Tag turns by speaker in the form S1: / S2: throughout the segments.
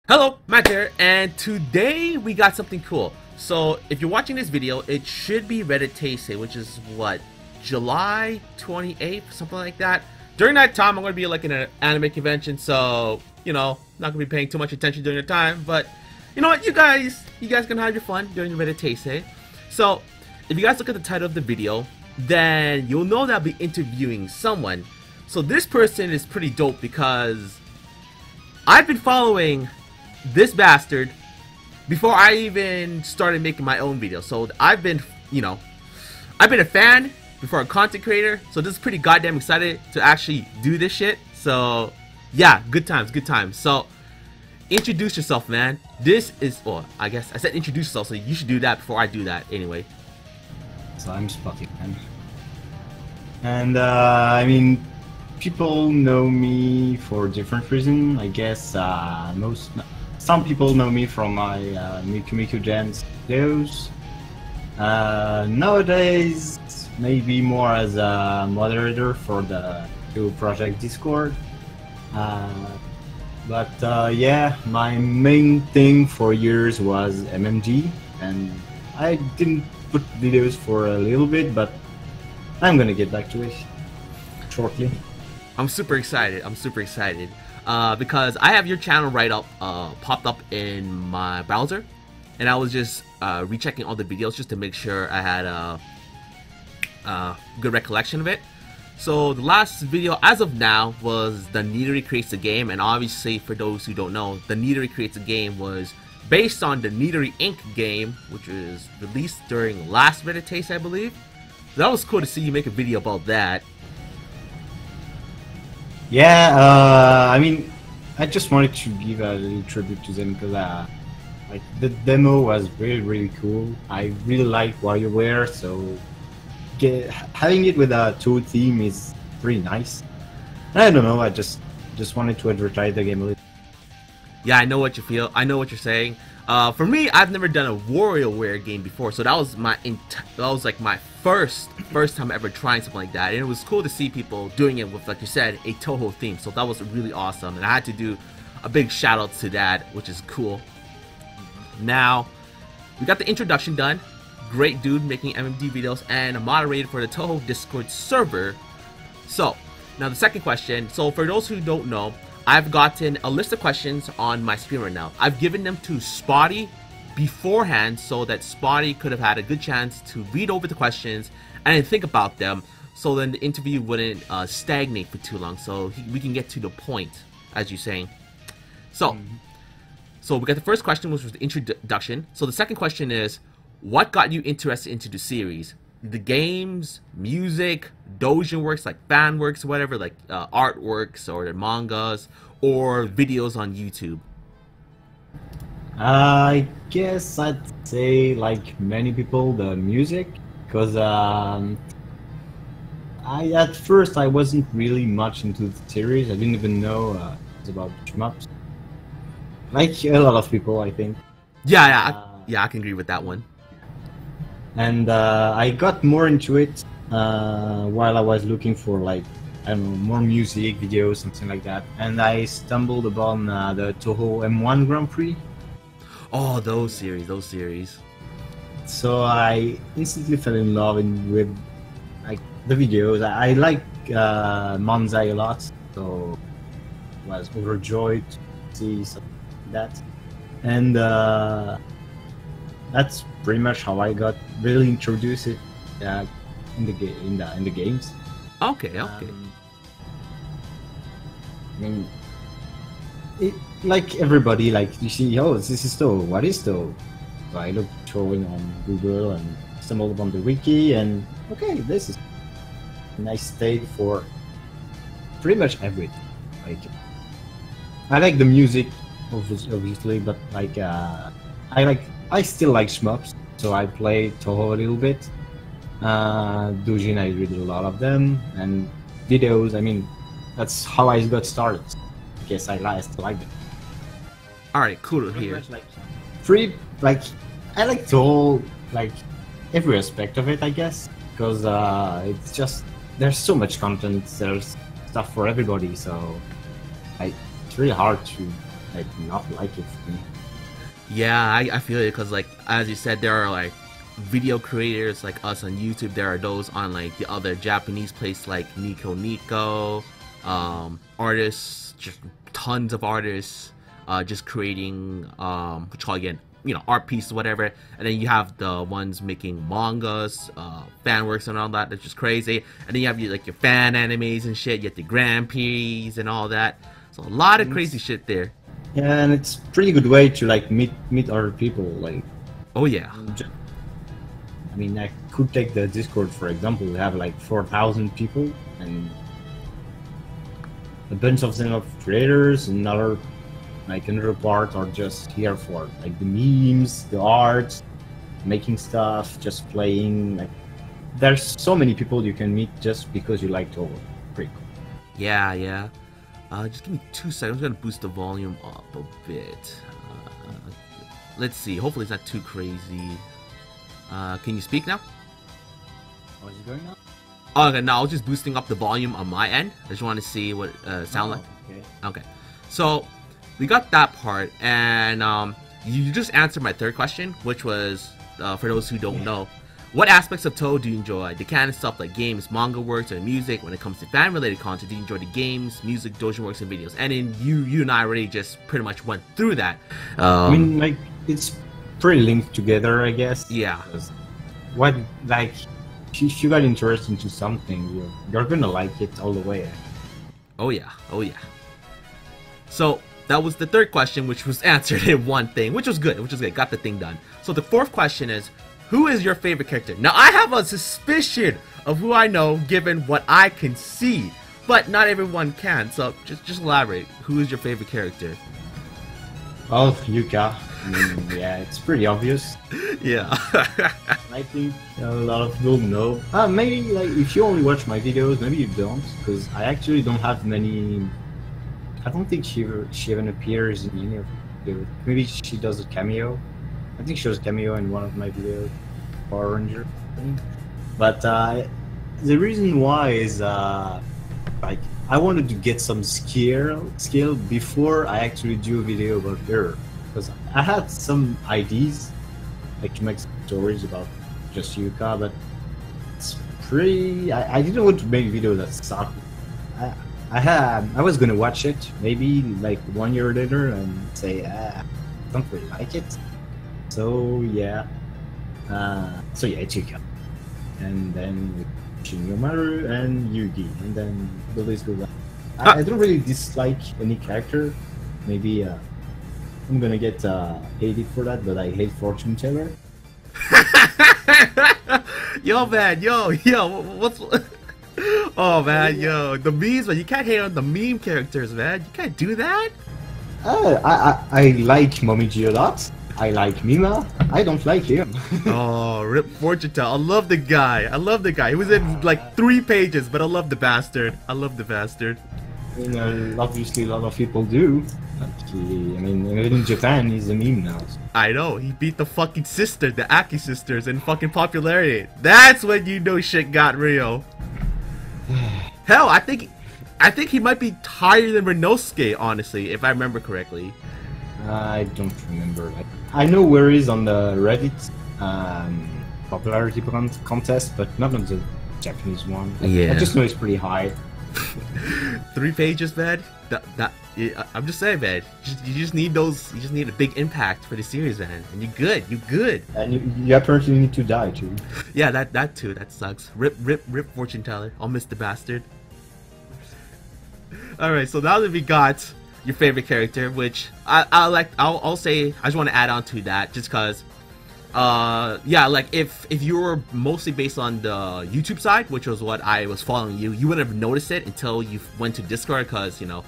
S1: Hello, Matt here, and today we got something cool. So if you're watching this video, it should be Reddit Taste, which is what, July 28th, something like that. During that time, I'm going to be like in an anime convention, so not going to be paying too much attention during the time. But you know what, you guys can have your fun during the Reddit Taste. So if you guys look at the title of the video, then you'll know that I'll be interviewing someone. So this person is pretty dope because I've been following this bastard before I even started making my own videos. So I've been a fan before a content creator. So this is pretty goddamn excited to actually do this shit. So yeah, good times. So introduce yourself, man. This is, well, I guess I said introduce yourself, so you should do that before I do that anyway.
S2: So I'm Spotty Len. And I mean, people know me for different reasons. I guess some people know me from my Miku Jams videos. Nowadays, maybe more as a moderator for the Touhou project Discord. Yeah, my main thing for years was MMG, and I didn't put videos for a little bit, but I'm gonna get back to it shortly.
S1: I'm super excited. Because I have your channel right up, popped up in my browser, and I was just rechecking all the videos just to make sure I had a good recollection of it. So the last video, as of now, was the Interiew Creates a Game, and obviously for those who don't know, the Interiew Creates a Game was based on the Interiew Inc. game, which was released during last Reddit Taste, I believe. So that was cool to see you make a video about that.
S2: Yeah, I mean, I just wanted to give a little tribute to them because like the demo was really cool. I really like WarioWare, so having it with a Touhou theme is pretty nice. I don't know, I just wanted to advertise the game a little.
S1: Yeah, I know what you feel. I know what you're saying. For me, I've never done a WarioWare game before, so that was like my first time ever trying something like that, and it was cool to see people doing it with, like you said, a Touhou theme. So that was really awesome, and I had to do a big shout out to that, which is cool. Now we got the introduction done. Great dude making MMD videos and a moderator for the Touhou Discord server. So now the second question. So for those who don't know, I've gotten a list of questions on my screen right now. I've given them to Spotty beforehand so that Spotty could have had a good chance to read over the questions and think about them, so then the interview wouldn't stagnate for too long, so we can get to the point, as you're saying. So we got the first question, which was the introduction. So the second question is, what got you interested into the series? The games, music, doujin works like fan works, whatever, like artworks or the mangas, or videos on YouTube?
S2: I guess I'd say, like many people, the music, because at first I wasn't really much into the series. I didn't even know it's about shmups, like a lot of people, I think.
S1: Yeah, I can agree with that one.
S2: And I got more into it while I was looking for, like, I don't know, more music videos, something like that. And I stumbled upon the Touhou M1 Grand Prix.
S1: Oh, those series.
S2: So I instantly fell in love with, like, the videos. I like Magi a lot, so I was overjoyed to see something like that. And that's pretty much how I got really introduced in the games.
S1: Okay.
S2: I mean, like everybody, like, you see, oh, this is Touhou. What is Touhou? So I looked throwing on Google and stumbled upon the wiki, and okay, this is a nice take for pretty much everything. Like, I like the music, obviously, but like, I still like shmups, so I play Touhou a little bit. Doujin, I read a lot of them, and videos, I mean, that's how I got started. I guess I still like them.
S1: Alright, cool to hear.
S2: I like the whole, like, every aspect of it, I guess, because it's just, there's so much content, there's stuff for everybody, so it's really hard to like not like it for me.
S1: Yeah, I feel it because, like, as you said, there are like video creators like us on YouTube. There are those on like the other Japanese place like Nico Nico, artists, just tons of artists, just creating what you call again, you know, art pieces, whatever. And then you have the ones making mangas, fan works and all that. That's just crazy. And then you have like your fan animes and shit. You have the Grand Prix and all that. So a lot of crazy shit there.
S2: Yeah, and it's pretty good way to like meet other people. Like,
S1: oh yeah.
S2: I mean, I could take the Discord for example. We have like 4,000 people, and a bunch of them are creators, and another part are just here for like the memes, the art, making stuff, just playing. Like, there's so many people you can meet just because you like Touhou. Pretty cool.
S1: Yeah, yeah. Just give me 2 seconds. I'm gonna boost the volume up a bit. Let's see. Hopefully it's not too crazy. Can you speak now?
S2: Oh, is it going now?
S1: Oh, okay, no, I was just boosting up the volume on my end. I just wanted to see what sound like.
S2: Okay.
S1: Okay. So we got that part, and you just answered my third question, which was for those who don't know. What aspects of Touhou do you enjoy? The canon stuff like games, manga works, or music. When it comes to fan-related content, do you enjoy the games, music, doujin works, and videos? And then you and I already just pretty much went through that.
S2: I mean, like, it's pretty linked together, I guess.
S1: Yeah.
S2: What, like, if you got interested into something, you're gonna like it all the way.
S1: Oh yeah, oh yeah. So that was the third question, which was answered in one thing, which was good, got the thing done. So the fourth question is, who is your favorite character? Now, I have a suspicion of who I know, given what I can see, but not everyone can. So just elaborate. Who is your favorite character?
S2: Oh, Yuka. I mean, yeah, it's pretty obvious.
S1: Yeah.
S2: I think a lot of people know. Maybe like if you only watch my videos, maybe you don't, because I actually don't have many. I don't think she even appears in any of the videos. Maybe she does a cameo. I think she was a cameo in one of my videos, Power Ranger. But the reason why is like I wanted to get some skill before I actually do a video about her, because I had some ideas like to make stories about just Yuka, but it's pretty. I didn't want to make a video that sucked. I was gonna watch it maybe like 1 year later and say I don't really like it. So yeah, it's Yuka, and then Yarormyr and Yugi, and then the list goes on. I don't really dislike any character. Maybe I'm gonna get hated for that, but I hate Fortune Teller.
S1: Yo man, yo, what's oh man, yo, the memes, man, you can't hate on the meme characters, man. You can't do that.
S2: I like Magi a lot. I like Mima. I don't like him.
S1: Oh, rip Fortune Teller. I love the guy. He was in like 3 pages, but I love the bastard.
S2: You know, obviously a lot of people do. Actually, I mean, even in Japan, he's a meme now. So.
S1: I know, he beat the fucking sister, the Aki sisters, in fucking popularity. That's when you know shit got real. Hell, I think he might be higher than Renosuke, honestly, if I remember correctly.
S2: I don't remember. I know where he's on the Reddit popularity contest, but not on the Japanese one.
S1: Yeah.
S2: I just know it's pretty high.
S1: 3 pages, man. I'm just saying, man. You just need those. You just need a big impact for the series, man. And you're good.
S2: And you apparently need to die too.
S1: Yeah, that too. That sucks. Rip Fortune Teller. I'll miss the bastard. All right, so now that we got your favorite character, which I'll say, I just want to add on to that, just cause, yeah, like if you were mostly based on the YouTube side, which was what I was following you wouldn't have noticed it until you went to Discord, cause you know,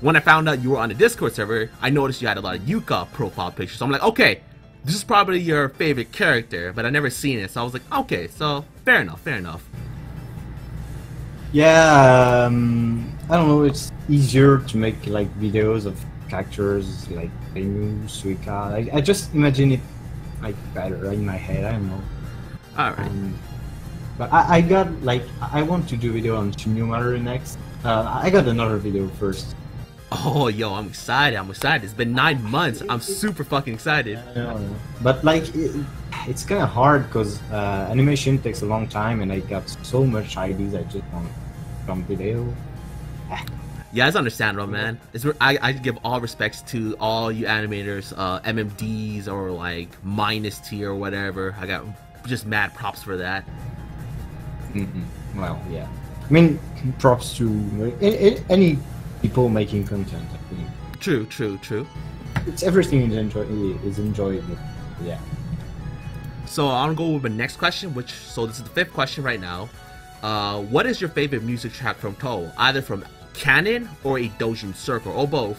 S1: when I found out you were on the Discord server, I noticed you had a lot of Yuka profile pictures. So I'm like, okay, this is probably your favorite character, but I never seen it, so I was like, okay, so fair enough.
S2: Yeah, I don't know, it's easier to make like videos of characters like Interiew, Suika. I just imagine it like better in my head, I don't know.
S1: Alright.
S2: But I got like, I want to do a video on Yarormyr next. I got another video first.
S1: Oh, yo, I'm excited. I'm excited. It's been 9 months. I'm super fucking excited.
S2: But like, it's kind of hard because animation takes a long time, and I got so much ideas I just want from video.
S1: Yeah, it's understandable, man. I give all respects to all you animators, MMDs or like minus tier or whatever. I got just mad props for that.
S2: Well, yeah. I mean, props to any people making content. I think.
S1: True.
S2: It's everything is enjoyable. Yeah.
S1: So I'll go with the next question, so this is the 5th question right now. What is your favorite music track from Touhou? Either from Canon or a Doujin Circle, or both?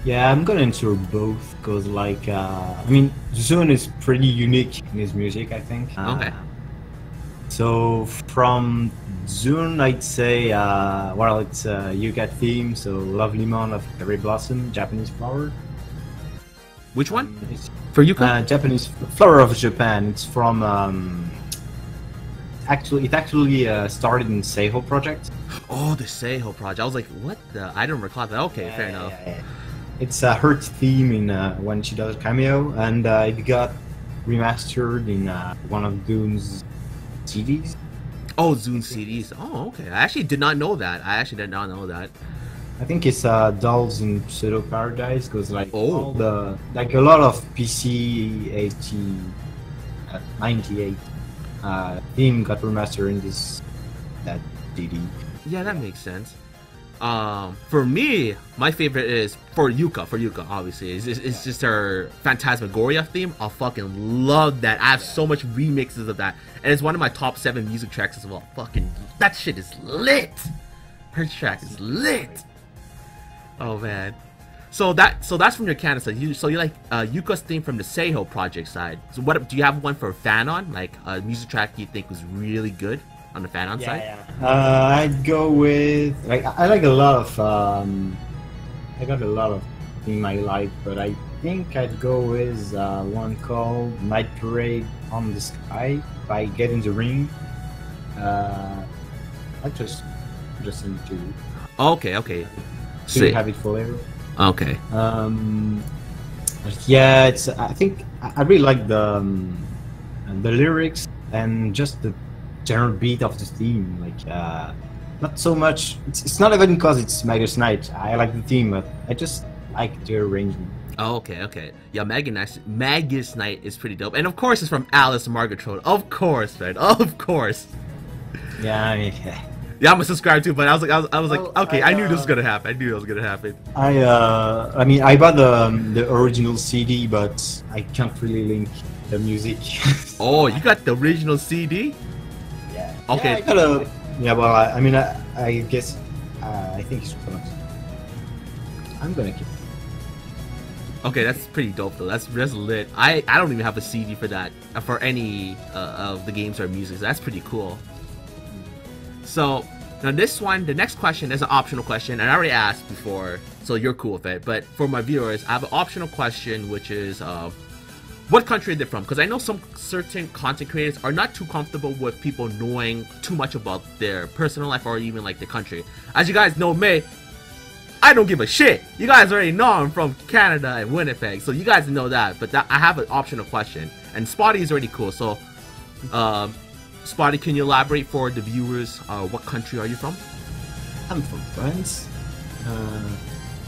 S2: Yeah, I'm gonna answer both because, like, I mean, Zune is pretty unique in his music, I think.
S1: Okay.
S2: So from Zune, I'd say, well, it's Yuka theme, so Lovely Mon of Cherry Blossom, Japanese flower.
S1: Which one? For Yuka?
S2: Japanese flower of Japan. It's from it actually started in Seiho project.
S1: Oh, the Seiho project. I was like, what the? I don't recall that. Okay, fair enough.
S2: Yeah. It's her theme in when she does a cameo, and it got remastered in one of Dune's CDs.
S1: Oh, Zune CDs. Oh, okay. I actually did not know that. I
S2: I think it's Dolls in Pseudo Paradise because like all the like a lot of PC 98 theme got remastered in that CD.
S1: Yeah, that makes sense. For me, my favorite is for Yuka, obviously. It's just her Phantasmagoria theme. I fucking love that. I have so much remixes of that. And it's one of my top 7 music tracks as well. Fucking, that shit is lit! Her track is lit! Oh man. So that's from your canon side. So you like Yuka's theme from the Seiho project side. So what do you have one for Fanon? Like a music track you think was really good on the Fanon side?
S2: Yeah. I'd go with like I like a lot of I got a lot of in my life, but I think I'd go with one called Night Parade on the Sky by Get in the Ring. I just send it to you.
S1: Okay.
S2: So you have it forever.
S1: Okay.
S2: Yeah, it's. I think I really like the lyrics and just the general beat of the theme. Like, not so much. It's not even because it's Magi's Night. I like the theme, but I just like the arrangement.
S1: Oh, okay. Yeah, Magi's Night is pretty dope, and of course it's from Alice Margatrone. Of course, man. Of course.
S2: Yeah, I mean,
S1: yeah, I'm a subscriber too, but I was like, okay, I knew this was gonna happen.
S2: I mean, I bought the original CD, but I can't really link the music.
S1: Oh, you got the original CD?
S2: Yeah.
S1: Okay.
S2: Yeah, I got a. Yeah, well, I mean, I guess I think it's gonna. I'm gonna keep.
S1: Okay, that's pretty dope though. That's lit. I don't even have a CD for that for any of the games or music. So that's pretty cool. So now the next question is an optional question, and I already asked before, so you're cool with it. But for my viewers, I have an optional question, which is, what country are they from? Because I know some certain content creators are not too comfortable with people knowing too much about their personal life or even like the country. As you guys know me, I don't give a shit. You guys already know I'm from Canada and Winnipeg, so you guys know that. But I have an optional question, and Spotty is already cool. So, Spotty, can you elaborate for the viewers? What country are you from?
S2: I'm from France.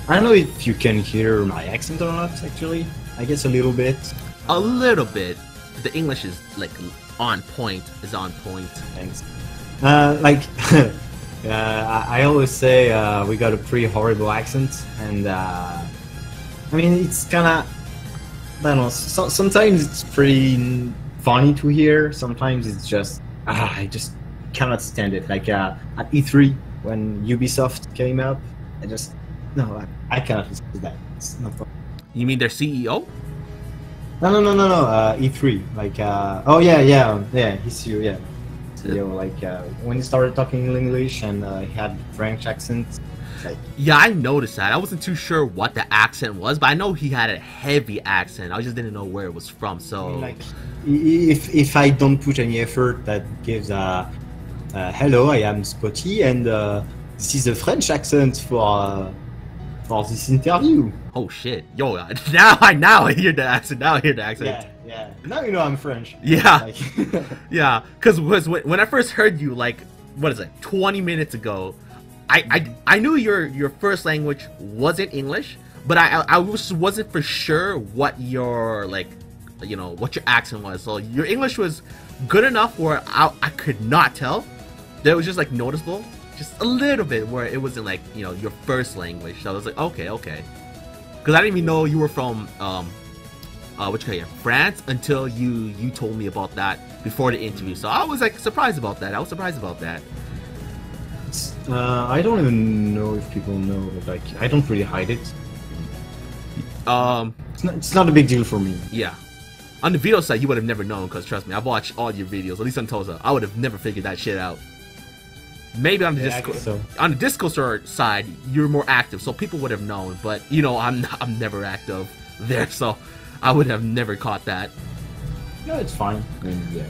S2: I don't know if you can hear my accent or not. Actually, I guess a little bit.
S1: A little bit. The English is like on point.
S2: Thanks. I always say we got a pretty horrible accent, and I mean it's kind of, I don't know. Sometimes it's pretty funny to hear. Sometimes it's just I just cannot stand it. Like at E3 when Ubisoft came up, I cannot listen to that. It's not fun.
S1: You mean their CEO?
S2: No. E3, like oh yeah, he's CEO, yeah. CEO, like when he started talking English and he had French accent. Like,
S1: yeah, I noticed that. I wasn't too sure what the accent was, but I know he had a heavy accent. I just didn't know where it was from. So,
S2: like, if I don't put any effort, that gives hello, I am Spotty, and this is a French accent for for this interview.
S1: Oh shit, yo, now I hear the accent. Now I hear the accent.
S2: Yeah. Now you know I'm French.
S1: Yeah,
S2: Like,
S1: yeah. Because when I first heard you, like, what is it, 20 minutes ago, I knew your first language wasn't English, but I wasn't for sure what your, like, you know, what your accent was. So your English was good enough where I could not tell. That was just like noticeable, just a little bit, where it wasn't like, you know, your first language. So I was like, okay. Because I didn't even know you were from France until you told me about that before the interview. So I was like surprised about that.
S2: I don't even know if people know, but like I don't really hide it. It's not a big deal for me.
S1: Yeah. On the video side, you would have never known, because trust me, I've watched all your videos, at least on Touhou. I would have never figured that shit out. Maybe on the Discord, on the Discord side, you're more active, so people would have known. But you know, I'm never active there, so I would have never caught that.
S2: No, it's fine. I mean, yeah.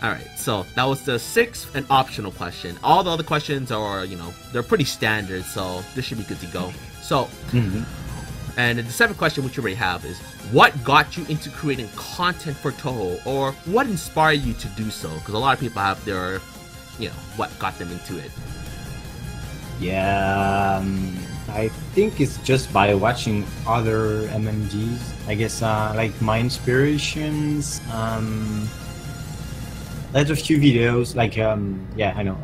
S1: All right, so that was the 6th and optional question. All the other questions are, you know, they're pretty standard, so this should be good to go. So, and the 7th question, which you already have, is what got you into creating content for Touhou, or what inspired you to do so? Because a lot of people have their, you know, what got them into it.
S2: Yeah, I think it's just by watching other MMGs. I guess like my inspirations. There's a few videos like yeah, I know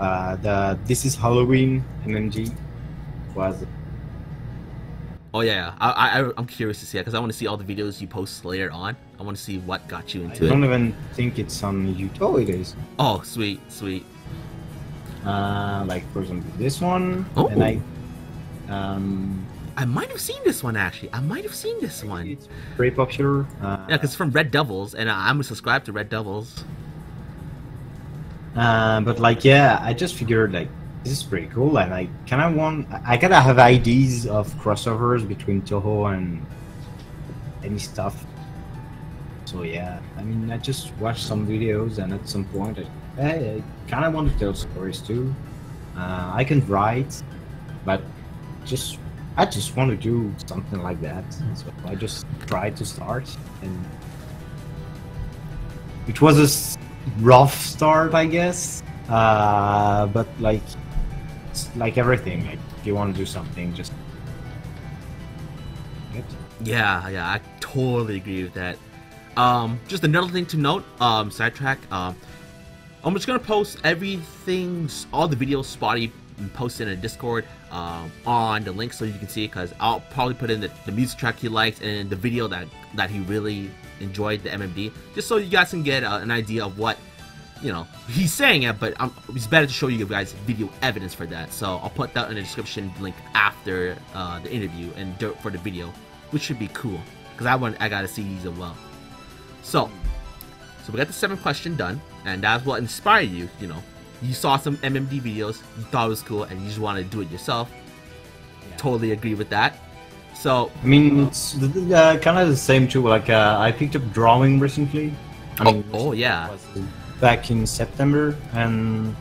S2: the This Is Halloween MMG was.
S1: Oh yeah, I'm curious to see it, because I want to see all the videos you post later on. I want to see what got you into it.
S2: I don't even think it's on YouTube. Oh, it is.
S1: Oh, sweet.
S2: Like for example this one,
S1: oh.
S2: And
S1: I might have seen this one actually. It's
S2: very popular.
S1: Yeah, because it's from Red Devils, and I'm subscribed to Red Devils.
S2: But like, yeah, I just figured like this is pretty cool, and I gotta have ideas of crossovers between Touhou and any stuff. So yeah, I mean, I just watched some videos, and at some point, I kind of want to tell stories too. I can write, but I just want to do something like that. So I just tried to start, and it was a rough start, I guess. But like, it's like everything. Like, if you want to do something, just
S1: Yeah, I totally agree with that. Just another thing to note, sidetrack. I'm just gonna post everything, all the videos Spotty posted in the Discord on the link so you can see it, because I'll probably put in the music track he liked and the video that he really enjoyed, the MMD, just so you guys can get an idea of what, you know, he's saying it, but it's better to show you guys video evidence for that. So I'll put that in the description link after the interview and for the video, which should be cool, because I gotta see these as well. So we got the 7th question done, and that's what inspired you. You know, you saw some MMD videos, you thought it was cool, and you just wanted to do it yourself. Yeah. Totally agree with that. So
S2: I mean, it's kind of the same too. Like I picked up drawing recently.
S1: Oh yeah,
S2: back in September, and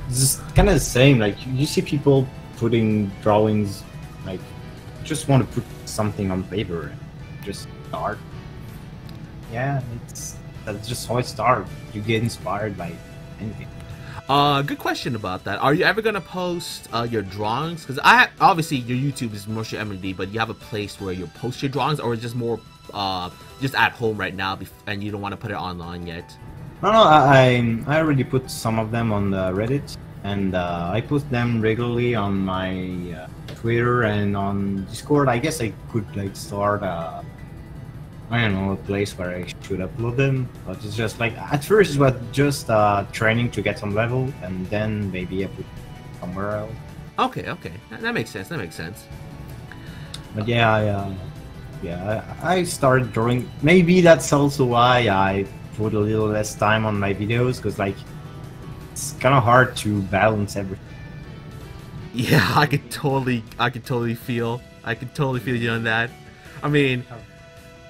S2: it's kind of the same. Like you see people putting drawings, like just want to put something on paper, and just start. Yeah, that's just how it starts. You get inspired by anything.
S1: Good question about that. Are you ever gonna post your drawings? Because obviously your YouTube is mostly MMD, but you have a place where you post your drawings, or it's just more just at home right now, and you don't want to put it online yet?
S2: No, I already put some of them on the Reddit, and I put them regularly on my Twitter and on Discord. I guess I could like start I don't know, a place where I should upload them, but it's just like, at first it was just training to get some level, and then maybe I put somewhere else.
S1: Okay, that makes sense.
S2: But yeah, I started drawing. Maybe that's also why I put a little less time on my videos, because like, it's kind of hard to balance everything.
S1: Yeah, I could totally feel you on that. I mean,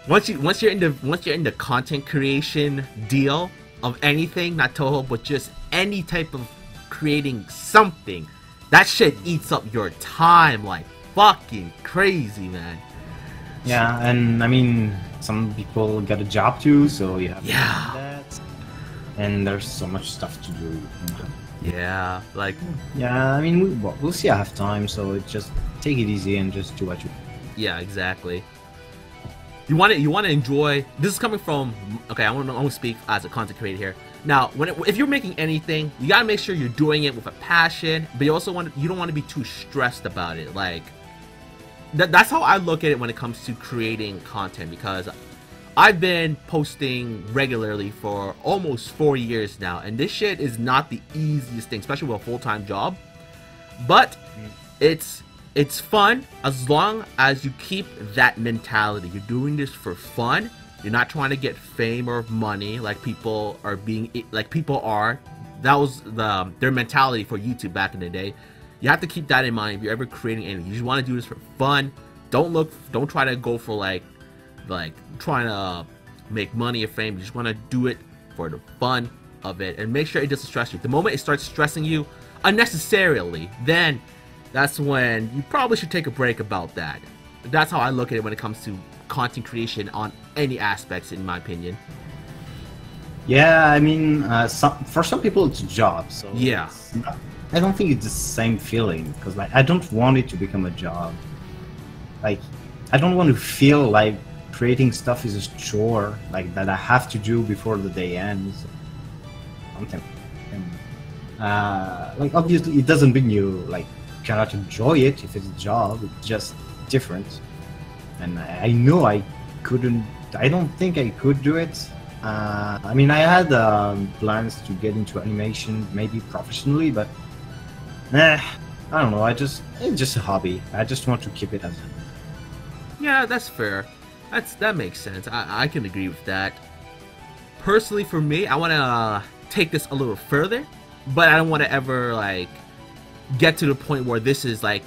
S1: once you're in the content creation deal of anything, not Touhou, but just any type of creating something, that shit eats up your time like fucking crazy, man.
S2: Yeah, and I mean, some people get a job too, so you have to do that. And there's so much stuff to do.
S1: Yeah, like.
S2: Yeah, I mean, we'll see. I have time, so just take it easy and just do what you.
S1: Yeah, exactly. You want to enjoy. This is coming from. Okay, I want to speak as a content creator here. Now, if you're making anything, you gotta make sure you're doing it with a passion, but you don't want to be too stressed about it. Like, that's how I look at it when it comes to creating content, because I've been posting regularly for almost 4 years now, and this shit is not the easiest thing, especially with a full-time job. But it's fun as long as you keep that mentality. You're doing this for fun. You're not trying to get fame or money like people are. That was their mentality for YouTube back in the day. You have to keep that in mind if you're ever creating anything. You just want to do this for fun. Don't try to go for like trying to make money or fame. You just want to do it for the fun of it, and make sure it doesn't stress you. The moment it starts stressing you unnecessarily, then that's when you probably should take a break about that. That's how I look at it when it comes to content creation on any aspects, in my opinion.
S2: Yeah, I mean, for some people it's a job, so
S1: yeah,
S2: I don't think it's the same feeling, because like I don't want it to become a job. Like, I don't want to feel like creating stuff is a chore, like that I have to do before the day ends. Something. Like, obviously it doesn't mean you like cannot enjoy it if it's a job. It's just different. And I know I couldn't. I don't think I could do it. I mean, I had plans to get into animation, maybe professionally, but I don't know. It's just a hobby. I just want to keep it as.
S1: Yeah, that's fair. That makes sense. I can agree with that. Personally, for me, I want to take this a little further, but I don't want to ever like get to the point where this is like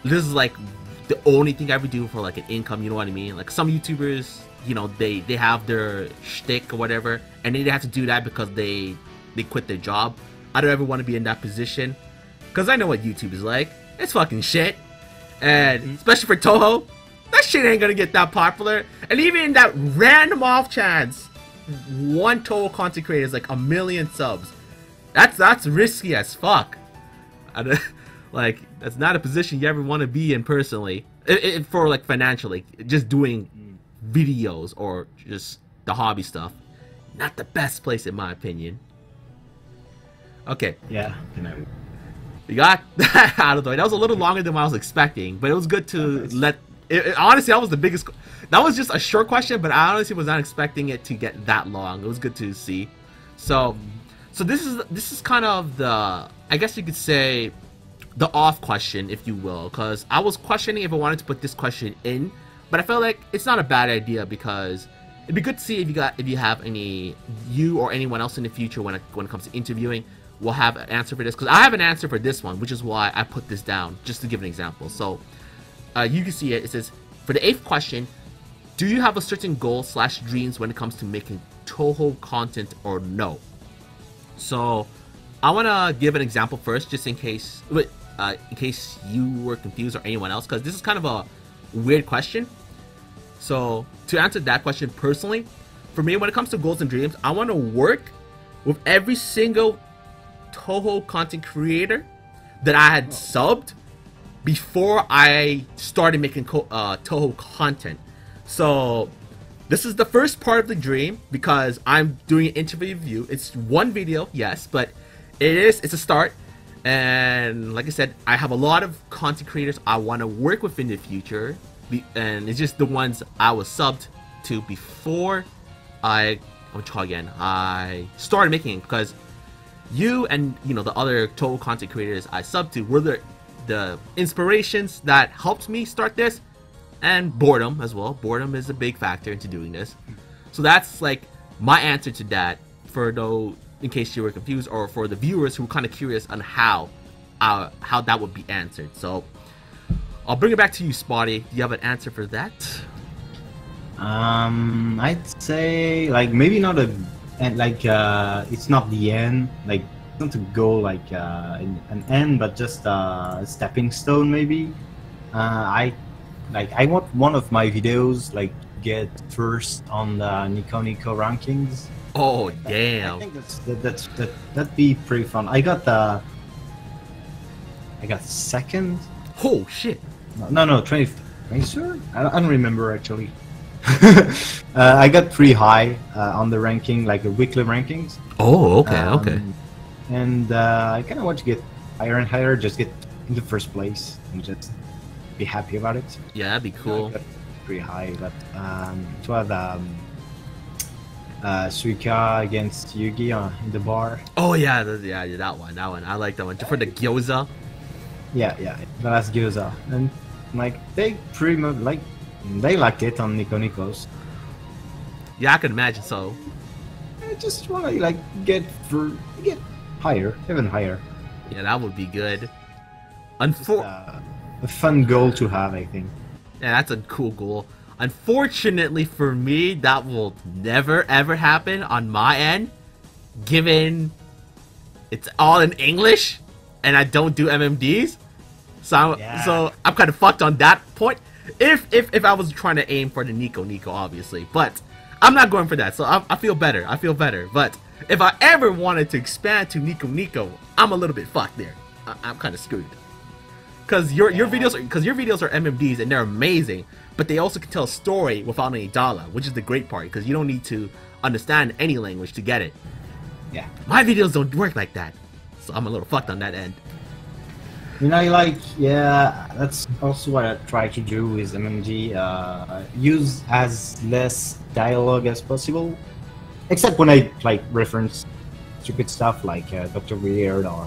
S1: the only thing I ever do for like an income. You know what I mean? Like some YouTubers, you know, they have their shtick or whatever, and they have to do that because they quit their job. I don't ever want to be in that position, because I know what YouTube is like. It's fucking shit, and especially for Touhou, that shit ain't gonna get that popular. And even that random off chance, one Touhou content creator is like 1 million subs. That's risky as fuck. Like, that's not a position you ever want to be in personally, for like financially. Just doing videos or just the hobby stuff, not the best place in my opinion. Okay.
S2: Yeah.
S1: We got that out of the way. That was a little longer than what I was expecting, but it was good to let. Honestly, that was the biggest. That was just a short question, but I honestly was not expecting it to get that long. It was good to see. So this is kind of the, I guess you could say, the off question, if you will, because I was questioning if I wanted to put this question in, but I felt like it's not a bad idea, because it'd be good to see if you have any, you or anyone else in the future when it comes to interviewing will have an answer for this, because I have an answer for this one, which is why I put this down, just to give an example. So you can see it. It says, for the 8th question, do you have a certain goal / dreams when it comes to making Touhou content or no? So I want to give an example first, just in case you were confused or anyone else, because this is kind of a weird question. So to answer that question personally, for me, when it comes to goals and dreams, I want to work with every single Touhou content creator that I had subbed before I started making Touhou content. So this is the first part of the dream, because I'm doing an interview review. It's one video, yes, but it's a start. And like I said, I have a lot of content creators I want to work with in the future, and it's just the ones I was subbed to before I started making it, because you and the other Touhou content creators I subbed to were the inspirations that helped me start this, and boredom as well. Boredom is a big factor into doing this. So that's like my answer to that, for those in case you were confused, or for the viewers who were kind of curious on how that would be answered. So I'll bring it back to you, Spotty. Do you have an answer for that?
S2: I'd say like maybe not it's not the end, like not to go like an end, but just a stepping stone maybe. I want one of my videos like get first on the Nico Nico rankings.
S1: Oh,
S2: I
S1: damn.
S2: think that'd be pretty fun. I got second.
S1: Oh, shit.
S2: No, 20. Are you sure? I don't remember actually. I got pretty high on the ranking, like the weekly rankings.
S1: Oh, okay.
S2: And I kind of want to get higher and higher, just get in the first place and just be happy about it.
S1: Yeah, that'd be cool.
S2: I got pretty high, but to have Suika against Yugi in the bar.
S1: Oh, yeah, that one. I like that one. For the gyoza.
S2: Yeah, the last Gyoza. And like they pretty much like they liked it on Nico Nico's.
S1: Yeah, I can imagine so.
S2: I just want to like get higher, even higher.
S1: Yeah, that would be good.
S2: A fun goal to have, I think.
S1: Yeah, that's a cool goal. Unfortunately for me, that will never ever happen on my end, given it's all in English and I don't do MMDs. So I'm kind of fucked on that point. If I was trying to aim for the Nico Nico, obviously, but I'm not going for that. So I feel better. But if I ever wanted to expand to Nico Nico, I'm a little bit fucked there. I'm kind of screwed. Cause your videos are MMDs and they're amazing, but they also can tell a story without any dollar, which is the great part. Because you don't need to understand any language to get it.
S2: Yeah,
S1: my videos don't work like that, so I'm a little fucked on that end.
S2: You know, that's also what I try to do with MMG. Use as less dialogue as possible, except when I like reference stupid stuff like Dr. Weird or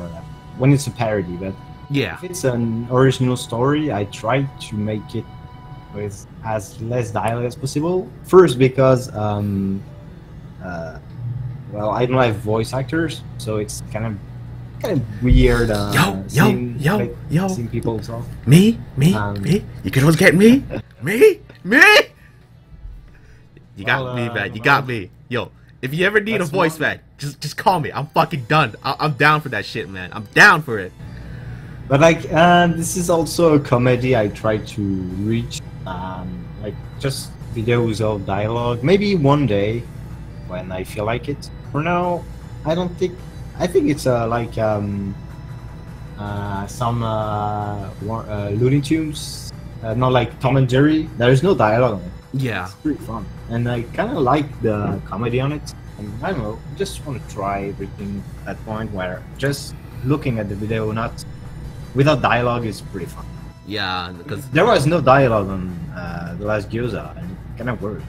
S2: when it's a parody. But
S1: yeah,
S2: if it's an original story, I try to make it with as less dialogue as possible. First, because well, I don't have voice actors, so it's kind of weird. Seeing people talk.
S1: Me. You can always get me. me. You got me, man. You got me. Yo, if you ever need a voice, man, just call me. I'm fucking done. I'm down for that shit, man. I'm down for it.
S2: But like, this is also a comedy. I try to reach, like, just videos of dialogue. Maybe one day, when I feel like it. For now, I don't think. I think it's like some Looney Tunes, not like Tom and Jerry. There is no dialogue on it.
S1: Yeah,
S2: it's pretty fun, and I kind of like the comedy on it. And I don't know, just want to try everything at that point where just looking at the video, not without dialogue, is pretty fun.
S1: Yeah, because
S2: there was no dialogue on the last Gyoza, and it kind of worked.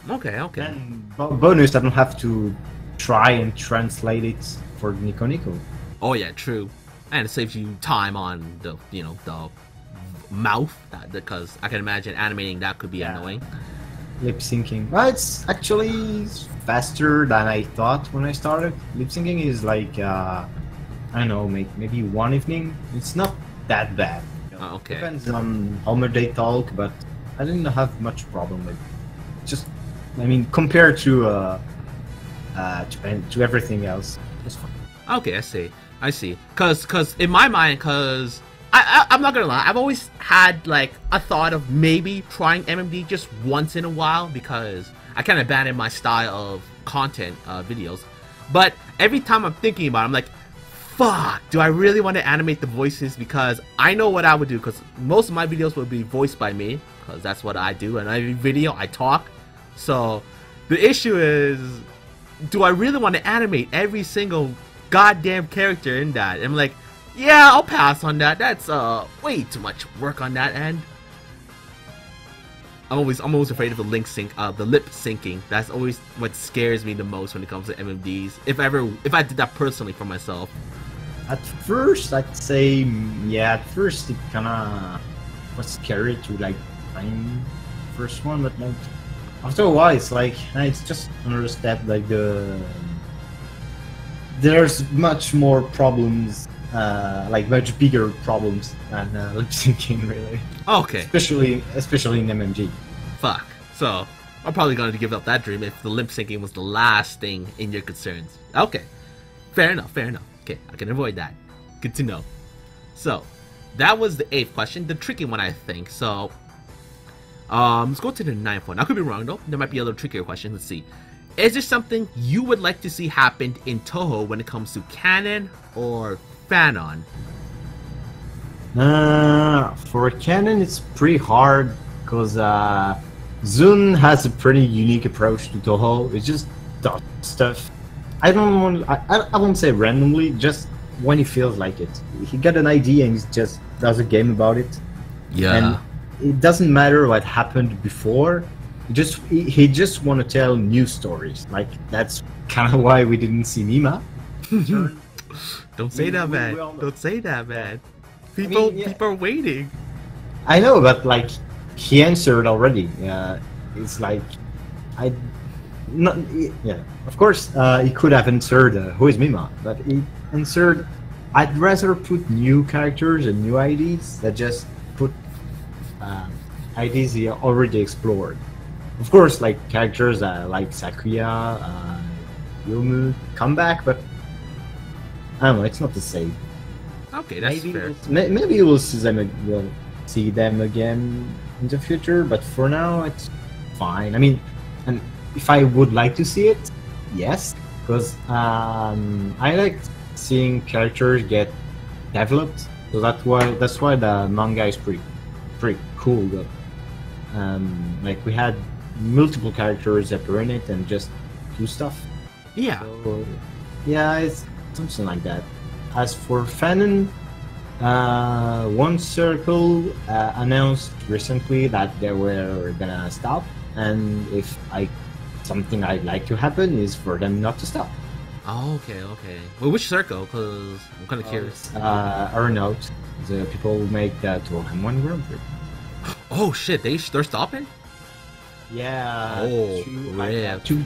S1: Okay.
S2: And bonus, I don't have to try and translate it for Nico Nico.
S1: Oh yeah, true. And it saves you time on the the mouth, because I can imagine animating that could be annoying.
S2: Lip syncing. Well, it's actually faster than I thought when I started. Lip syncing is like I don't know, maybe one evening. It's not that bad.
S1: Oh, okay.
S2: Depends on how much they talk, but I didn't have much problem with it. Just, I mean, compared to everything else, it's fine.
S1: Okay, I see. Cause in my mind, I'm not gonna lie, I've always had like a thought of maybe trying MMD just once in a while, because I kind of abandoned my style of content videos. But every time I'm thinking about it, I'm like, fuck, do I really want to animate the voices? Because I know what I would do, because most of my videos will be voiced by me, because that's what I do, and every video I talk. So the issue is, do I really want to animate every single goddamn character in that? And I'm like, yeah, I'll pass on that. That's way too much work on that end. I'm always afraid of the lip syncing. That's always what scares me the most when it comes to MMDs. If I did that personally for myself.
S2: At first, I'd say, yeah. At first, it kind of was scary to like find the first one, but like after a while, it's like it's just another step. Like there's much more problems, like much bigger problems than lip syncing, really.
S1: Okay.
S2: Especially in MMG.
S1: Fuck. So I'm probably going to give up that dream if the lip syncing was the last thing in your concerns. Okay. Fair enough. Okay, I can avoid that. Good to know. So, that was the 8th question, the tricky one, I think. So, let's go to the 9th one. I could be wrong though. There might be a little trickier question. Let's see. Is there something you would like to see happen in Touhou when it comes to canon or fanon?
S2: For canon, it's pretty hard because Zun has a pretty unique approach to Touhou. It just does stuff. I won't say randomly, just when he feels like it. He got an idea and he just does a game about it.
S1: Yeah.
S2: And it doesn't matter what happened before. He just want to tell new stories. Like that's kind of why we didn't see Nima.
S1: Don't say that, man. Don't say that, man. People are waiting.
S2: I know, but like he answered already. It's like of course, he could have answered who is Mima, but he answered, I'd rather put new characters and new IDs than just put IDs he already explored. Of course, like characters like Sakuya, Yomu come back, but I don't know, it's not the same.
S1: Okay, that's fair.
S2: Maybe we'll see them again in the future, but for now it's fine. I mean, and if I would like to see it, yes, because I like seeing characters get developed. So that's why the manga is pretty cool. Though. Like we had multiple characters appear in it and just do stuff.
S1: Yeah.
S2: So, yeah, it's something like that. As for fanon, One Circle announced recently that they were gonna stop, and if something I'd like to happen is for them not to stop.
S1: Oh, okay. Well, which circle? Because I'm kind of curious.
S2: Arnold, the people who make the Touhou Grand Prix.
S1: Oh shit, they're stopping?
S2: Yeah.
S1: Oh,
S2: two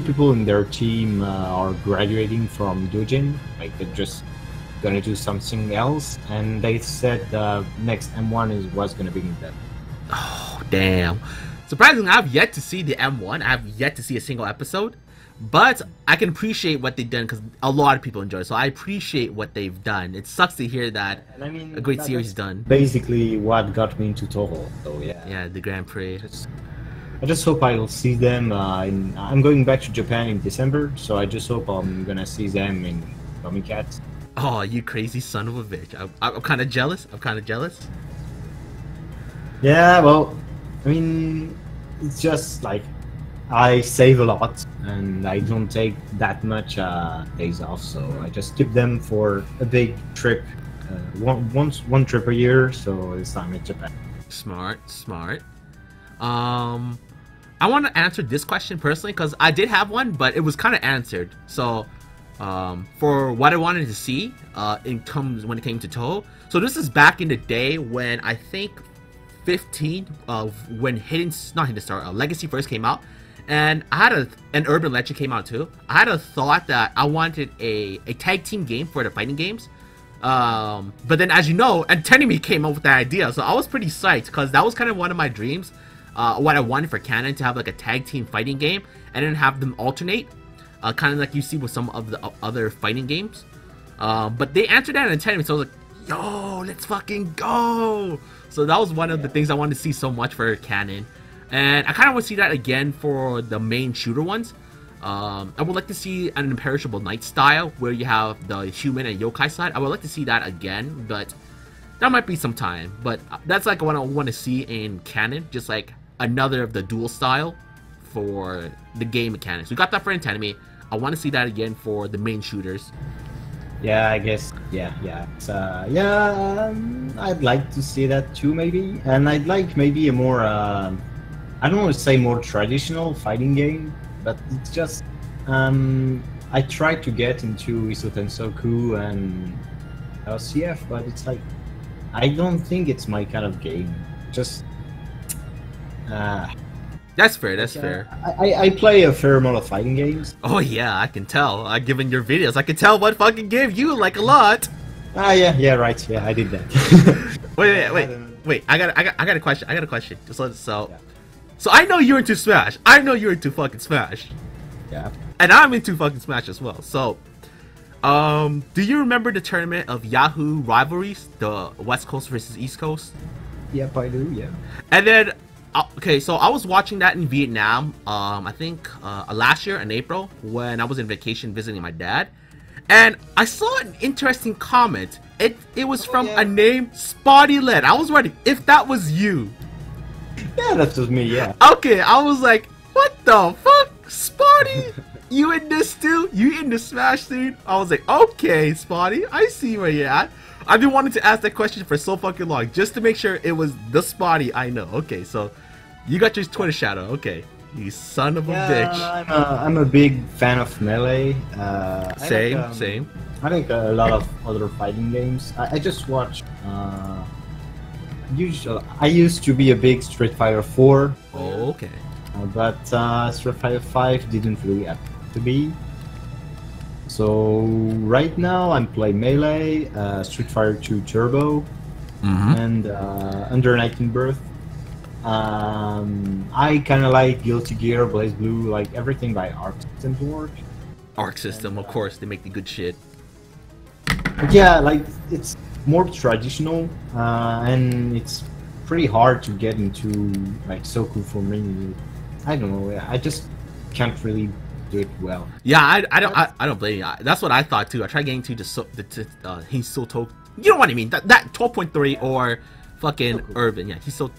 S2: people in their team are graduating from Dojin. Like they're just gonna do something else, and they said the next M1 was gonna be them.
S1: Oh damn! Surprisingly, I've yet to see the M1. I've yet to see a single episode, but I can appreciate what they've done because a lot of people enjoy it. So I appreciate what they've done. It sucks to hear that a great series is done.
S2: Basically, what got me into Touhou. So yeah.
S1: Yeah, the Grand Prix.
S2: I just hope I'll see them. I'm going back to Japan in December, so I just hope I'm gonna see them in Tommy Cat.
S1: Oh, you crazy son of a bitch! I'm kind of jealous.
S2: Yeah, well, I mean, it's just like I save a lot and I don't take that much days off, so I just keep them for a big trip, one trip a year. So this time in Japan.
S1: Smart. I want to answer this question personally because I did have one, but it was kind of answered. So, for what I wanted to see, when it came to Touhou. So this is back in the day when I think 15 when Legacy first came out, and I had an Urban Legend came out too. I had a thought that I wanted a tag team game for the fighting games. But then, as you know, Interiew came up with that idea, so I was pretty psyched because that was kind of one of my dreams. What I wanted for canon, to have like a tag team fighting game and then have them alternate, kind of like you see with some of the other fighting games. But they answered that in Interiew, so I was like, yo, let's fucking go. So that was one of the things I wanted to see so much for canon, and I kind of want to see that again for the main shooter ones. I would like to see an Imperishable Knight style where you have the human and yokai side. I would like to see that again, but that might be some time. But that's like what I want to see in canon, just like another of the dual style for the game mechanics. We got that for Interiew. I want to see that again for the main shooters.
S2: Yeah, I guess. Yeah. I'd like to see that too, maybe. And I'd like maybe a more, I don't want to say more traditional fighting game, but it's just, I tried to get into Isoten Soku and LCF, but it's like, I don't think it's my kind of game. Just,
S1: That's fair.
S2: I play a fair amount of fighting games.
S1: Oh yeah, I can tell. Given your videos, I can tell what fucking game you like a lot.
S2: Yeah, right. Yeah, I did that.
S1: Wait. I got a question. So I know you're into Smash. I know you're into fucking Smash.
S2: Yeah.
S1: And I'm into fucking Smash as well. So, Do you remember the tournament of Yahoo rivalries, the West Coast versus East Coast?
S2: Yep, I do. Yeah.
S1: And then, okay, so I was watching that in Vietnam. I think last year in April when I was on vacation visiting my dad, and I saw an interesting comment. It was from a name Spotty Len. I was wondering if that was you.
S2: Yeah, that was me. Yeah.
S1: Okay, I was like, what the fuck, Spotty? You in this too? You in the Smash scene? I was like, okay, Spotty, I see where you're at. I've been wanting to ask that question for so fucking long, just to make sure it was the Spotty I know. Okay, so you got your Twitter shadow. Okay, you son of a bitch.
S2: I'm a big fan of Melee.
S1: Same.
S2: I think a lot of other fighting games. I just watch. I used to be a big Street Fighter 4.
S1: Oh, okay.
S2: But Street Fighter 5 didn't really have to be. So right now I'm playing Melee, Street Fighter 2 Turbo, and Under 19 Birth. I kind of like Guilty Gear, Blaze Blue, like everything by Arc System to work.
S1: Arc System, of course, they make the good shit.
S2: But yeah, like it's more traditional, and it's pretty hard to get into like Soku for me. I don't know. I just can't really do it well.
S1: Yeah, I don't blame you. That's what I thought too. I tried getting to the he's so told. You know what I mean? That 12.3 or fucking Urban. Yeah, he's so.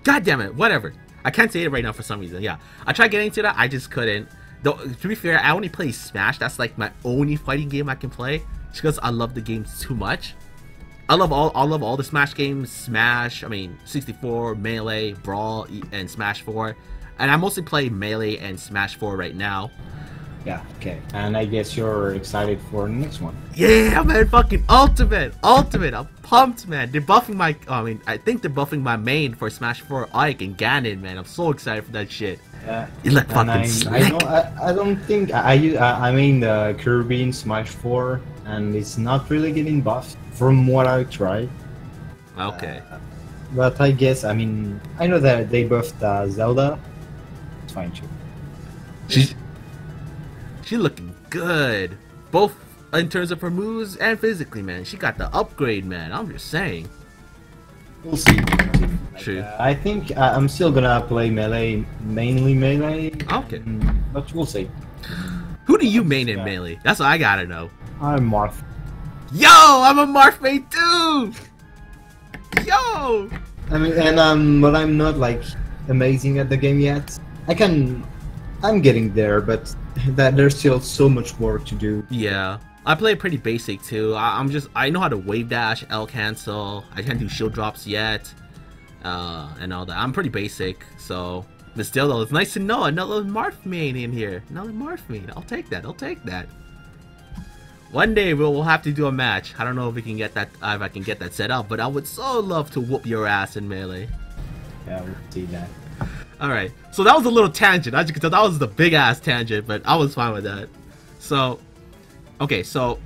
S1: God damn it. Whatever. I can't say it right now for some reason. Yeah, I tried getting to that. I just couldn't. Though to be fair, I only play Smash. That's like my only fighting game I can play. Just because I love the game too much. I love all the Smash games. Smash. I mean, 64, Melee, Brawl, and Smash 4. And I mostly play Melee and Smash 4 right now.
S2: Yeah, okay. And I guess you're excited for the next one.
S1: Yeah, man, fucking Ultimate! I'm pumped, man. They're buffing my, I think they're buffing my main for Smash 4, Ike and Ganon, man. I'm so excited for that shit.
S2: Yeah.
S1: You look fucking slick.
S2: I don't think, I mean the Kirby in Smash 4, and it's not really getting buffed from what I tried.
S1: Okay.
S2: But I guess, I mean, I know that they buffed Zelda. It's fine too.
S1: She's looking good, both in terms of her moves and physically, man. She got the upgrade, man. I'm just saying.
S2: We'll see.
S1: True.
S2: I think I'm still gonna play Melee, mainly Melee.
S1: Okay.
S2: But we'll see.
S1: Who do you main in Melee? That's what I gotta know.
S2: I'm Marth.
S1: Yo, I'm a Marth main too. Yo.
S2: I mean, but I'm not like amazing at the game yet. I'm getting there, but there's still so much work to do.
S1: Yeah, I play pretty basic too. I know how to wave dash, L cancel. I can't do shield drops yet, and all that. I'm pretty basic, so. But still, though, it's nice to know another Marth main in here. Another Marth main. I'll take that. I'll take that. One day we'll have to do a match. I don't know if we can get that. If I can get that set up, but I would so love to whoop your ass in Melee.
S2: Yeah, we'll see that.
S1: Alright, so that was a little tangent. As you can tell, that was the big ass tangent, but I was fine with that. So, okay, so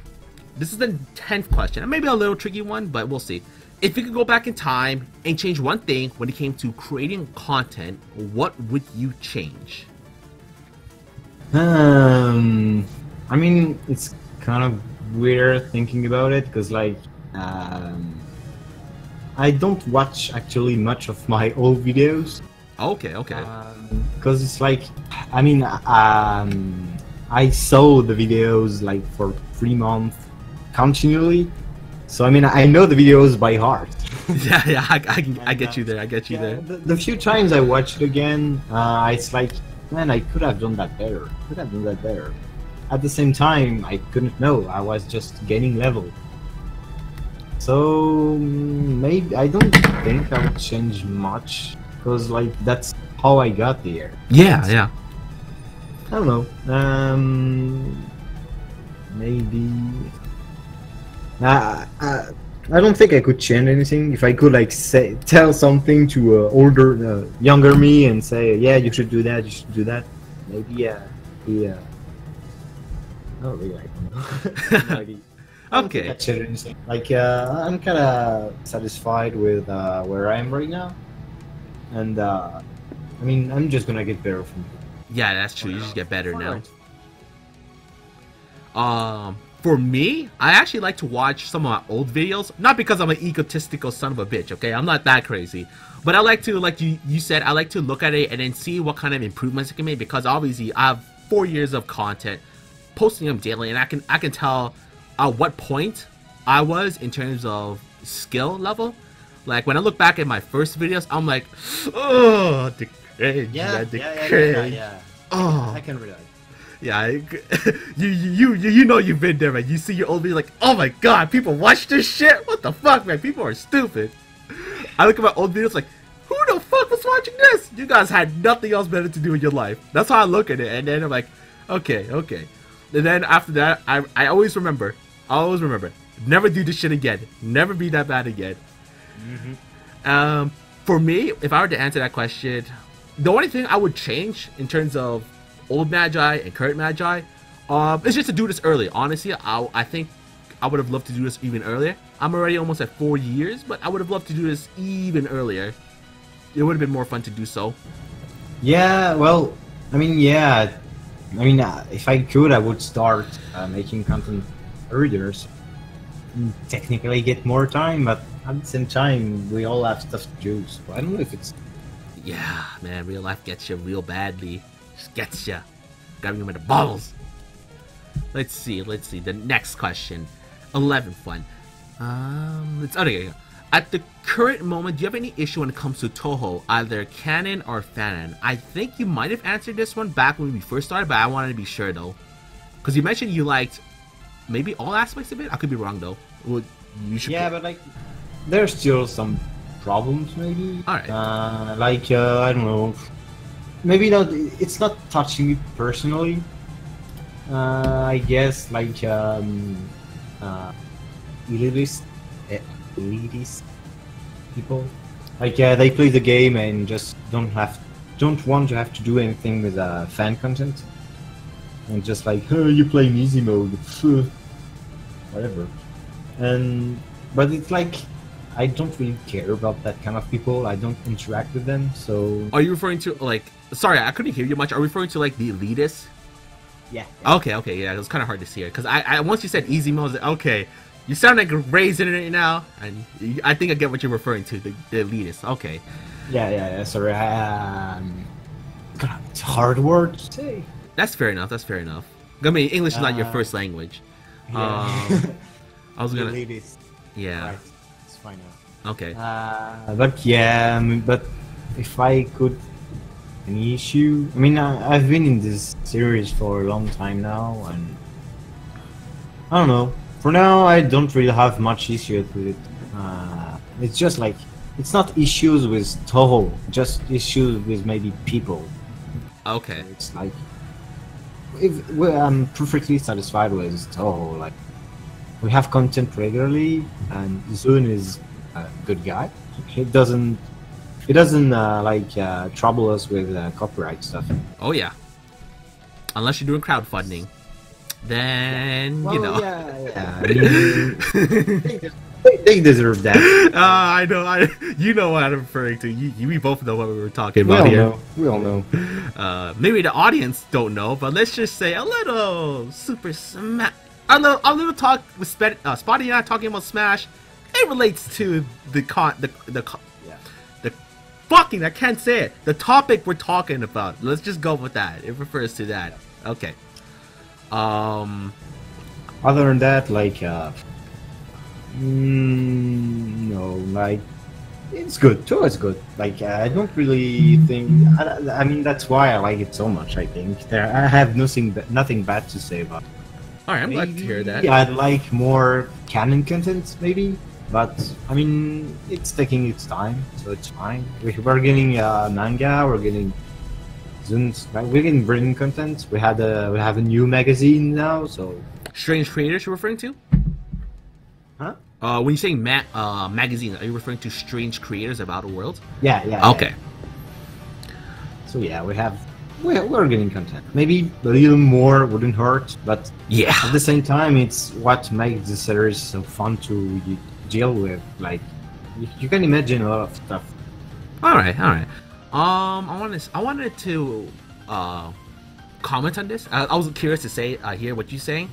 S1: this is the 10th question. Maybe a little tricky one, but we'll see. If you could go back in time and change one thing when it came to creating content, what would you change?
S2: I mean, it's kind of weird thinking about it, because like, I don't watch actually much of my old videos.
S1: Okay.
S2: Because it's like, I mean, I saw the videos like for 3 months continually, so I mean, I know the videos by heart.
S1: yeah, I get you there. I get you there.
S2: The few times I watched it again, it's like, man, I could have done that better. At the same time, I couldn't know. I was just gaining level. So maybe I don't think I would change much. Because like that's how I got there.
S1: Yeah.
S2: I don't know. Maybe. I don't think I could change anything. If I could like tell something to younger me and say, yeah, you should do that. You should do that. Maybe yeah. Oh, really? I don't know. Maybe.
S1: Okay.
S2: Like I'm kind of satisfied with where I am right now. And I mean, I'm just gonna get better from here.
S1: Yeah, that's true. You just get better now. For me, I actually like to watch some of my old videos, not because I'm an egotistical son of a bitch, okay? I'm not that crazy. But I like to, like you said, I like to look at it and then see what kind of improvements it can make, because obviously I have 4 years of content, posting them daily, and I can tell at what point I was in terms of skill level. Like when I look back at my first videos, I'm like, oh, the cringe,
S2: Yeah.
S1: Oh,
S2: I can relate.
S1: yeah, you know you've been there, man. You see your old video like, oh my god, people watch this shit. What the fuck, man? People are stupid. I look at my old videos like, who the fuck was watching this? You guys had nothing else better to do in your life. That's how I look at it, and then I'm like, okay. And then after that, I always remember, never do this shit again. Never be that bad again. For me, if I were to answer that question, the only thing I would change in terms of old Magi and current Magi, is just to do this early. Honestly, I think I would have loved to do this even earlier. I'm already almost at 4 years, but I would have loved to do this even earlier. It would have been more fun to do so.
S2: Yeah, well, I mean, if I could, I would start making content earlier. So technically get more time, but at the same time, we all have stuff to do. So I don't know if it's...
S1: Yeah, man, real life gets you real badly. Just gets you. Grabbing you by the balls. Let's see. The next question. 11th one. Okay. At the current moment, do you have any issue when it comes to Touhou, either canon or fanon? I think you might have answered this one back when we first started, but I wanted to be sure though. Because you mentioned you liked maybe all aspects of it? I could be wrong though. You should.
S2: Yeah, but like, there's still some problems maybe.
S1: Alright.
S2: I don't know. Maybe not. It's not touching me personally. I guess like elitist people. Like they play the game and just don't want to have to do anything with fan content. And just like, oh, you play in easy mode, whatever. But it's like, I don't really care about that kind of people. I don't interact with them, so...
S1: Are you referring to, like... Sorry, I couldn't hear you much. Are you referring to, like, the elitists?
S2: Yeah.
S1: Okay, yeah, it was kind of hard to see it. Because I once you said easy mode, I was like, okay, you sound like a raised internet now, and I think I get what you're referring to, the elitists. Okay.
S2: Yeah, sorry. God, it's a hard word to say.
S1: That's fair enough, I mean, English is not your first language.
S2: Yeah.
S1: I was gonna...
S2: Elitist.
S1: Yeah.
S2: Right. It's fine now.
S1: Okay.
S2: But yeah, but if I could, any issue? I mean, I've been in this series for a long time now, and I don't know. For now, I don't really have much issues with it. It's just like, it's not issues with Touhou, just issues with maybe people.
S1: Okay.
S2: So it's like, I'm perfectly satisfied with Touhou. Like, we have content regularly, and Zune is a good guy. He doesn't trouble us with copyright stuff.
S1: Oh yeah. Unless you're doing crowdfunding, then you know.
S2: Yeah. I mean, they deserve that.
S1: I know. You know what I'm referring to. We both know what we were talking about here.
S2: We all know.
S1: Maybe the audience don't know, but let's just say a little Super Smash. A little talk with Spotty and I talking about Smash. It relates to the fucking, I can't say it. The topic we're talking about. Let's just go with that. It refers to that. Okay.
S2: Other than that, like, no, like, it's good. Too, it's good. Like, I don't really think. I mean, that's why I like it so much. I think I have nothing bad to say about it.
S1: All right, I'm glad to hear that.
S2: Yeah, I'd like more canon content, maybe. But I mean, it's taking its time, so it's fine. We're getting manga, we're getting Zunes, we're getting written content. We have a new magazine now, so.
S1: Strange Creators, you're referring to?
S2: Huh?
S1: When you're saying magazine, are you referring to Strange Creators of Outer Worlds?
S2: Yeah.
S1: Okay.
S2: So yeah, we're getting content. Maybe a little more wouldn't hurt, but
S1: yeah. At
S2: the same time, it's what makes the series so fun to deal with. Like, you can imagine a lot of stuff.
S1: All right. I wanted to comment on this. I was curious to hear what you're saying.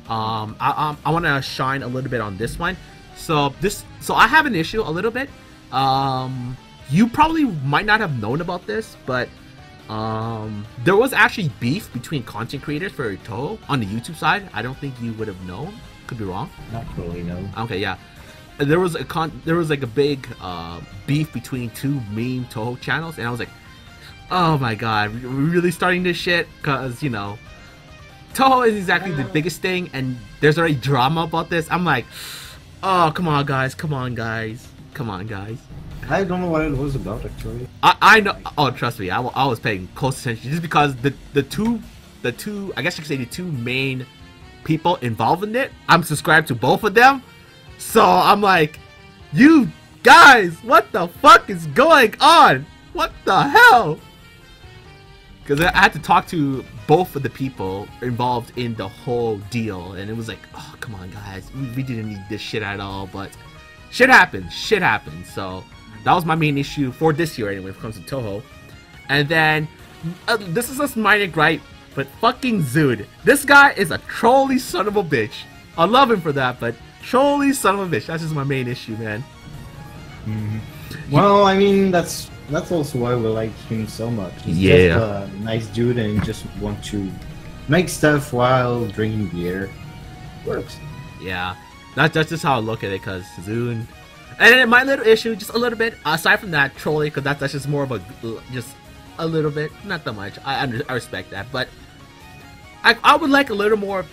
S1: I want to shine a little bit on this one. So I have an issue a little bit. You probably might not have known about this, but there was actually beef between content creators for Touhou on the YouTube side. I don't think you would have known. Could be wrong.
S2: Not really, no.
S1: Okay, yeah. There was like a big beef between two main Touhou channels, and I was like, oh my god, we're really starting this shit? Cause you know, Touhou is exactly the biggest thing, and there's already drama about this. I'm like, oh, come on guys, come on guys, come on guys.
S2: I don't know what it was about actually.
S1: I know. Oh, trust me, I was paying close attention just because the two I guess you could say the two main people involved in it, I'm subscribed to both of them, so I'm like, you guys, what the fuck is going on? What the hell? Because I had to talk to both of the people involved in the whole deal, and it was like, oh, come on, guys. We didn't need this shit at all, but shit happens. Shit happens. So that was my main issue for this year, anyway, when it comes to Touhou. And then, this is a minor gripe, but fucking Zood. This guy is a trolly son of a bitch. I love him for that, but trolly son of a bitch. That's just my main issue, man.
S2: Well, I mean, that's also why we like him so much. He's just a nice dude and he just want to make stuff while drinking beer. Works.
S1: Yeah, that's just how I look at it, because Zoon. And then my little issue, just a little bit, aside from that, trolling, because that's just more of a, just a little bit, not that much. I respect that, but I would like a little more.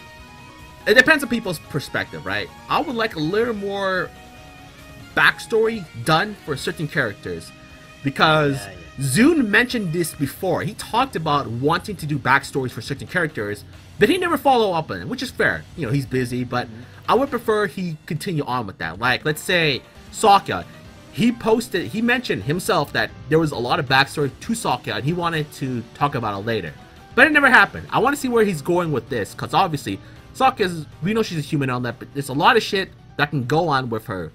S1: It depends on people's perspective, right? I would like a little more backstory done for certain characters. Because Zoon mentioned this before. He talked about wanting to do backstories for certain characters, but he never followed up on it, which is fair. You know, he's busy, but I would prefer he continue on with that. Like, let's say Sokka. He mentioned himself that there was a lot of backstory to Sokka, and he wanted to talk about it later. But it never happened. I want to see where he's going with this, because obviously, Sokka's, we know she's a human on that, but there's a lot of shit that can go on with her.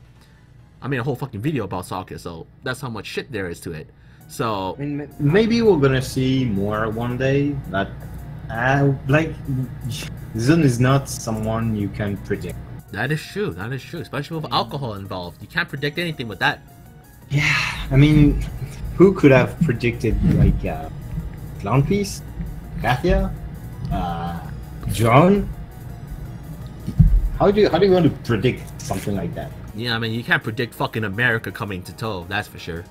S1: I made a whole fucking video about Sokka, so that's how much shit there is to it. So
S2: I mean, maybe we're gonna see more one day, but like, Zoon is not someone you can predict.
S1: that is true. That is true, especially with alcohol involved. You can't predict anything with that.
S2: Yeah, I mean, who could have predicted like Clown Piece, Kathia, John? How do you want to predict something like that?
S1: Yeah, I mean, you can't predict fucking America coming to Touhou, that's for sure.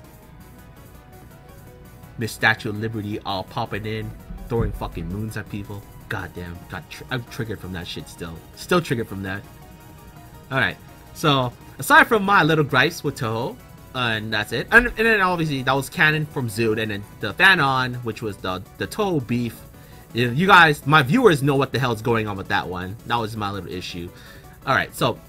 S1: Miss Statue of Liberty all popping in, throwing fucking moons at people. Goddamn, I'm triggered from that shit still. Still triggered from that. Alright, so, aside from my little gripes with Touhou, and that's it. And then obviously, that was canon from Zood, and then the fan-on, which was the Touhou beef. You guys, my viewers know what the hell's going on with that one. That was my little issue. Alright, so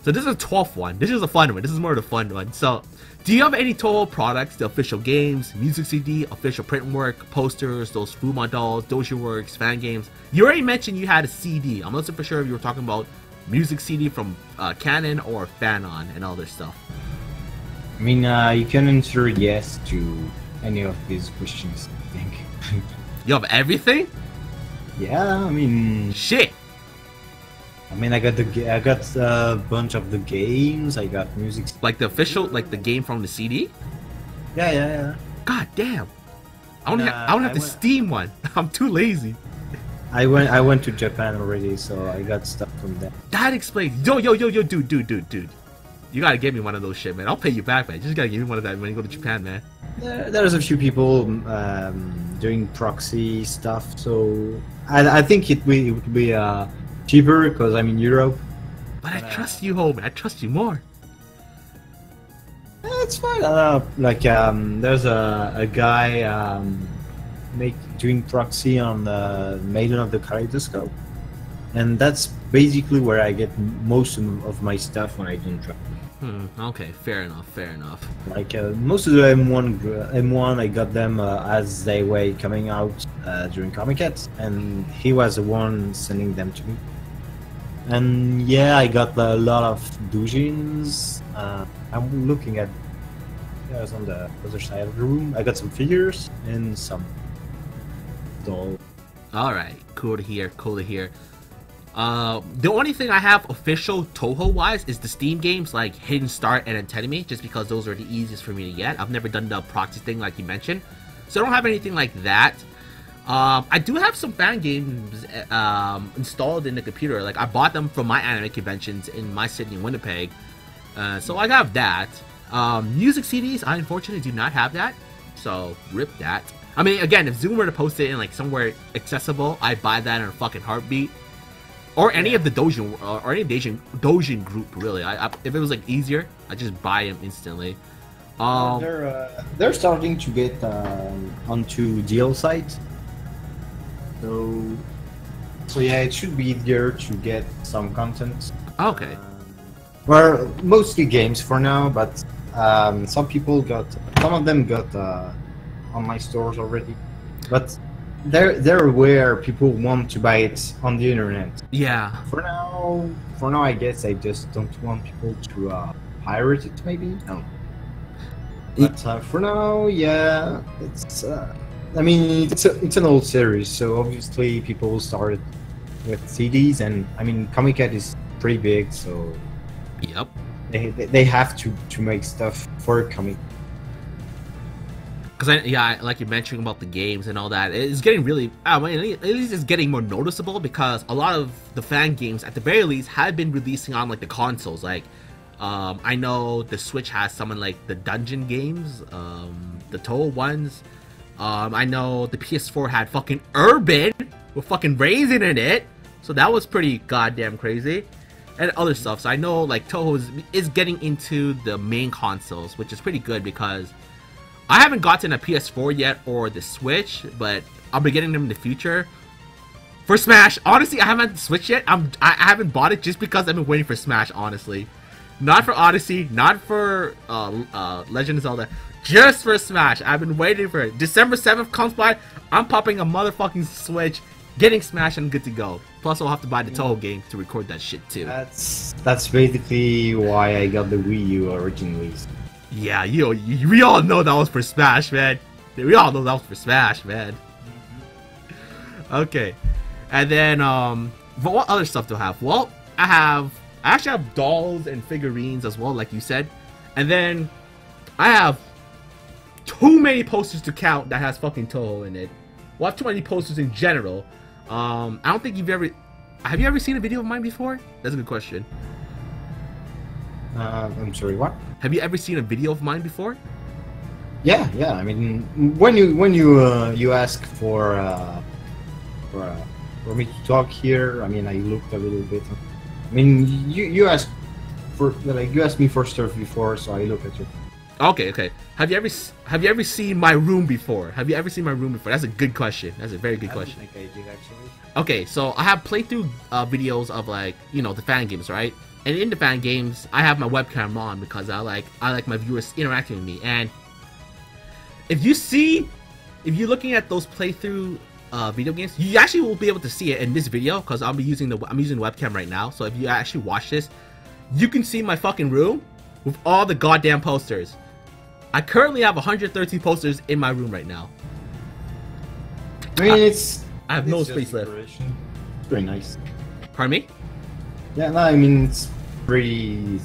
S1: this is a 12th one. This is a fun one. This is more of the fun one. So, do you have any Touhou products, the official games, music CD, official print work, posters, those Fuma dolls, Dojo Works, fan games? You already mentioned you had a CD. I'm not super sure if you were talking about music CD from Canon or Fan-On and all this stuff.
S2: I mean, you can answer yes to any of these questions, I think.
S1: You have everything?
S2: Yeah, I mean...
S1: Shit!
S2: I mean, I got a bunch of the games. I got music.
S1: Like the official, like the game from the CD.
S2: Yeah.
S1: God damn! I don't have the Steam one. I'm too lazy.
S2: I went to Japan already, so I got stuff from there.
S1: That explains. Yo, dude. You gotta get me one of those shit, man. I'll pay you back, man. You just gotta give me one of that when you go to Japan, man.
S2: There's a few people doing proxy stuff, so I think it would be cheaper because I'm in Europe.
S1: But I trust you, home. I trust you more.
S2: It's fine. There's a guy doing proxy on the Maiden of the Kaleidoscope, and that's basically where I get most of my stuff when I don't travel.
S1: Okay, fair enough.
S2: Like most of the M1, I got them as they were coming out during Comic-Con, and he was the one sending them to me. And yeah, I got a lot of doujins. I'm looking at there's on the other side of the room. I got some figures and some dolls.
S1: All right, cool to hear. The only thing I have official Touhou wise is the Steam games like Hidden Start and Interiew, just because those are the easiest for me to get. I've never done the proxy thing like you mentioned, so I don't have anything like that. I do have some fan games installed in the computer. Like I bought them from my anime conventions in my city in Winnipeg, so I have that. Music CDs, I unfortunately do not have that, so rip that. I mean, again, if Zoom were to post it in like somewhere accessible, I'd buy that in a fucking heartbeat. Or any of the Dojin, or any Dojin group, really. If it was like easier, I'd just buy them instantly.
S2: They're starting to get onto deal sites. So yeah, it should be easier to get some content.
S1: Okay.
S2: Well, mostly games for now, but some of them got on my stores already. But they're aware people want to buy it on the internet.
S1: Yeah.
S2: For now, I guess I just don't want people to pirate it. Maybe. No. But for now, yeah, it's. I mean, it's an old series, so obviously people started with CDs, and I mean, Comic Cat is pretty big, so.
S1: Yep.
S2: They have to make stuff for Comic.
S1: Because like you mentioned about the games and all that, it's getting really, I mean, at least it's getting more noticeable, because a lot of the fan games, at the very least, have been releasing on like the consoles. Like, I know the Switch has some like the dungeon games, the Touhou ones. I know the PS4 had fucking Urban with fucking Raisin in it, so that was pretty goddamn crazy, and other stuff. So I know like Touhou is getting into the main consoles, which is pretty good, because I haven't gotten a PS4 yet or the Switch, but I'll be getting them in the future. For Smash, honestly, I haven't Switch yet. I haven't bought it just because I've been waiting for Smash, honestly. Not for Odyssey, not for Legend of Zelda, just for Smash. I've been waiting for it. December 7th comes by, I'm popping a motherfucking Switch, getting Smash, and good to go. Plus, I'll have to buy the Touhou game to record that shit too.
S2: That's basically why I got the Wii U originally.
S1: Yeah, we all know that was for Smash, man. We all know that was for Smash, man. Okay, and then but what other stuff do I have? Well, I actually have dolls and figurines as well, like you said, and then I have too many posters to count that has fucking Touhou in it. Well, I have too many posters in general. I don't think have you ever seen a video of mine before? That's a good question.
S2: I'm sorry, what?
S1: Have you ever seen a video of mine before?
S2: Yeah. I mean, when you ask for me to talk here, I mean, I looked a little bit. I mean, you asked me for stuff before, so I look at you.
S1: Okay. Have you ever seen my room before? That's a good question. That's a very good question.
S2: I don't think I did, actually.
S1: Okay, so I have playthrough videos of, like, you know, the fan games, right? And in the fan games, I have my webcam on because I like my viewers interacting with me. And if you're looking at those playthrough video games, you actually will be able to see it in this video, because I'm using the webcam right now. So if you actually watch this, you can see my fucking room with all the goddamn posters. I currently have 113 posters in my room right now.
S2: I mean,
S1: I have no space left.
S2: It's very nice.
S1: Pardon me?
S2: Yeah, no, I mean, it's pretty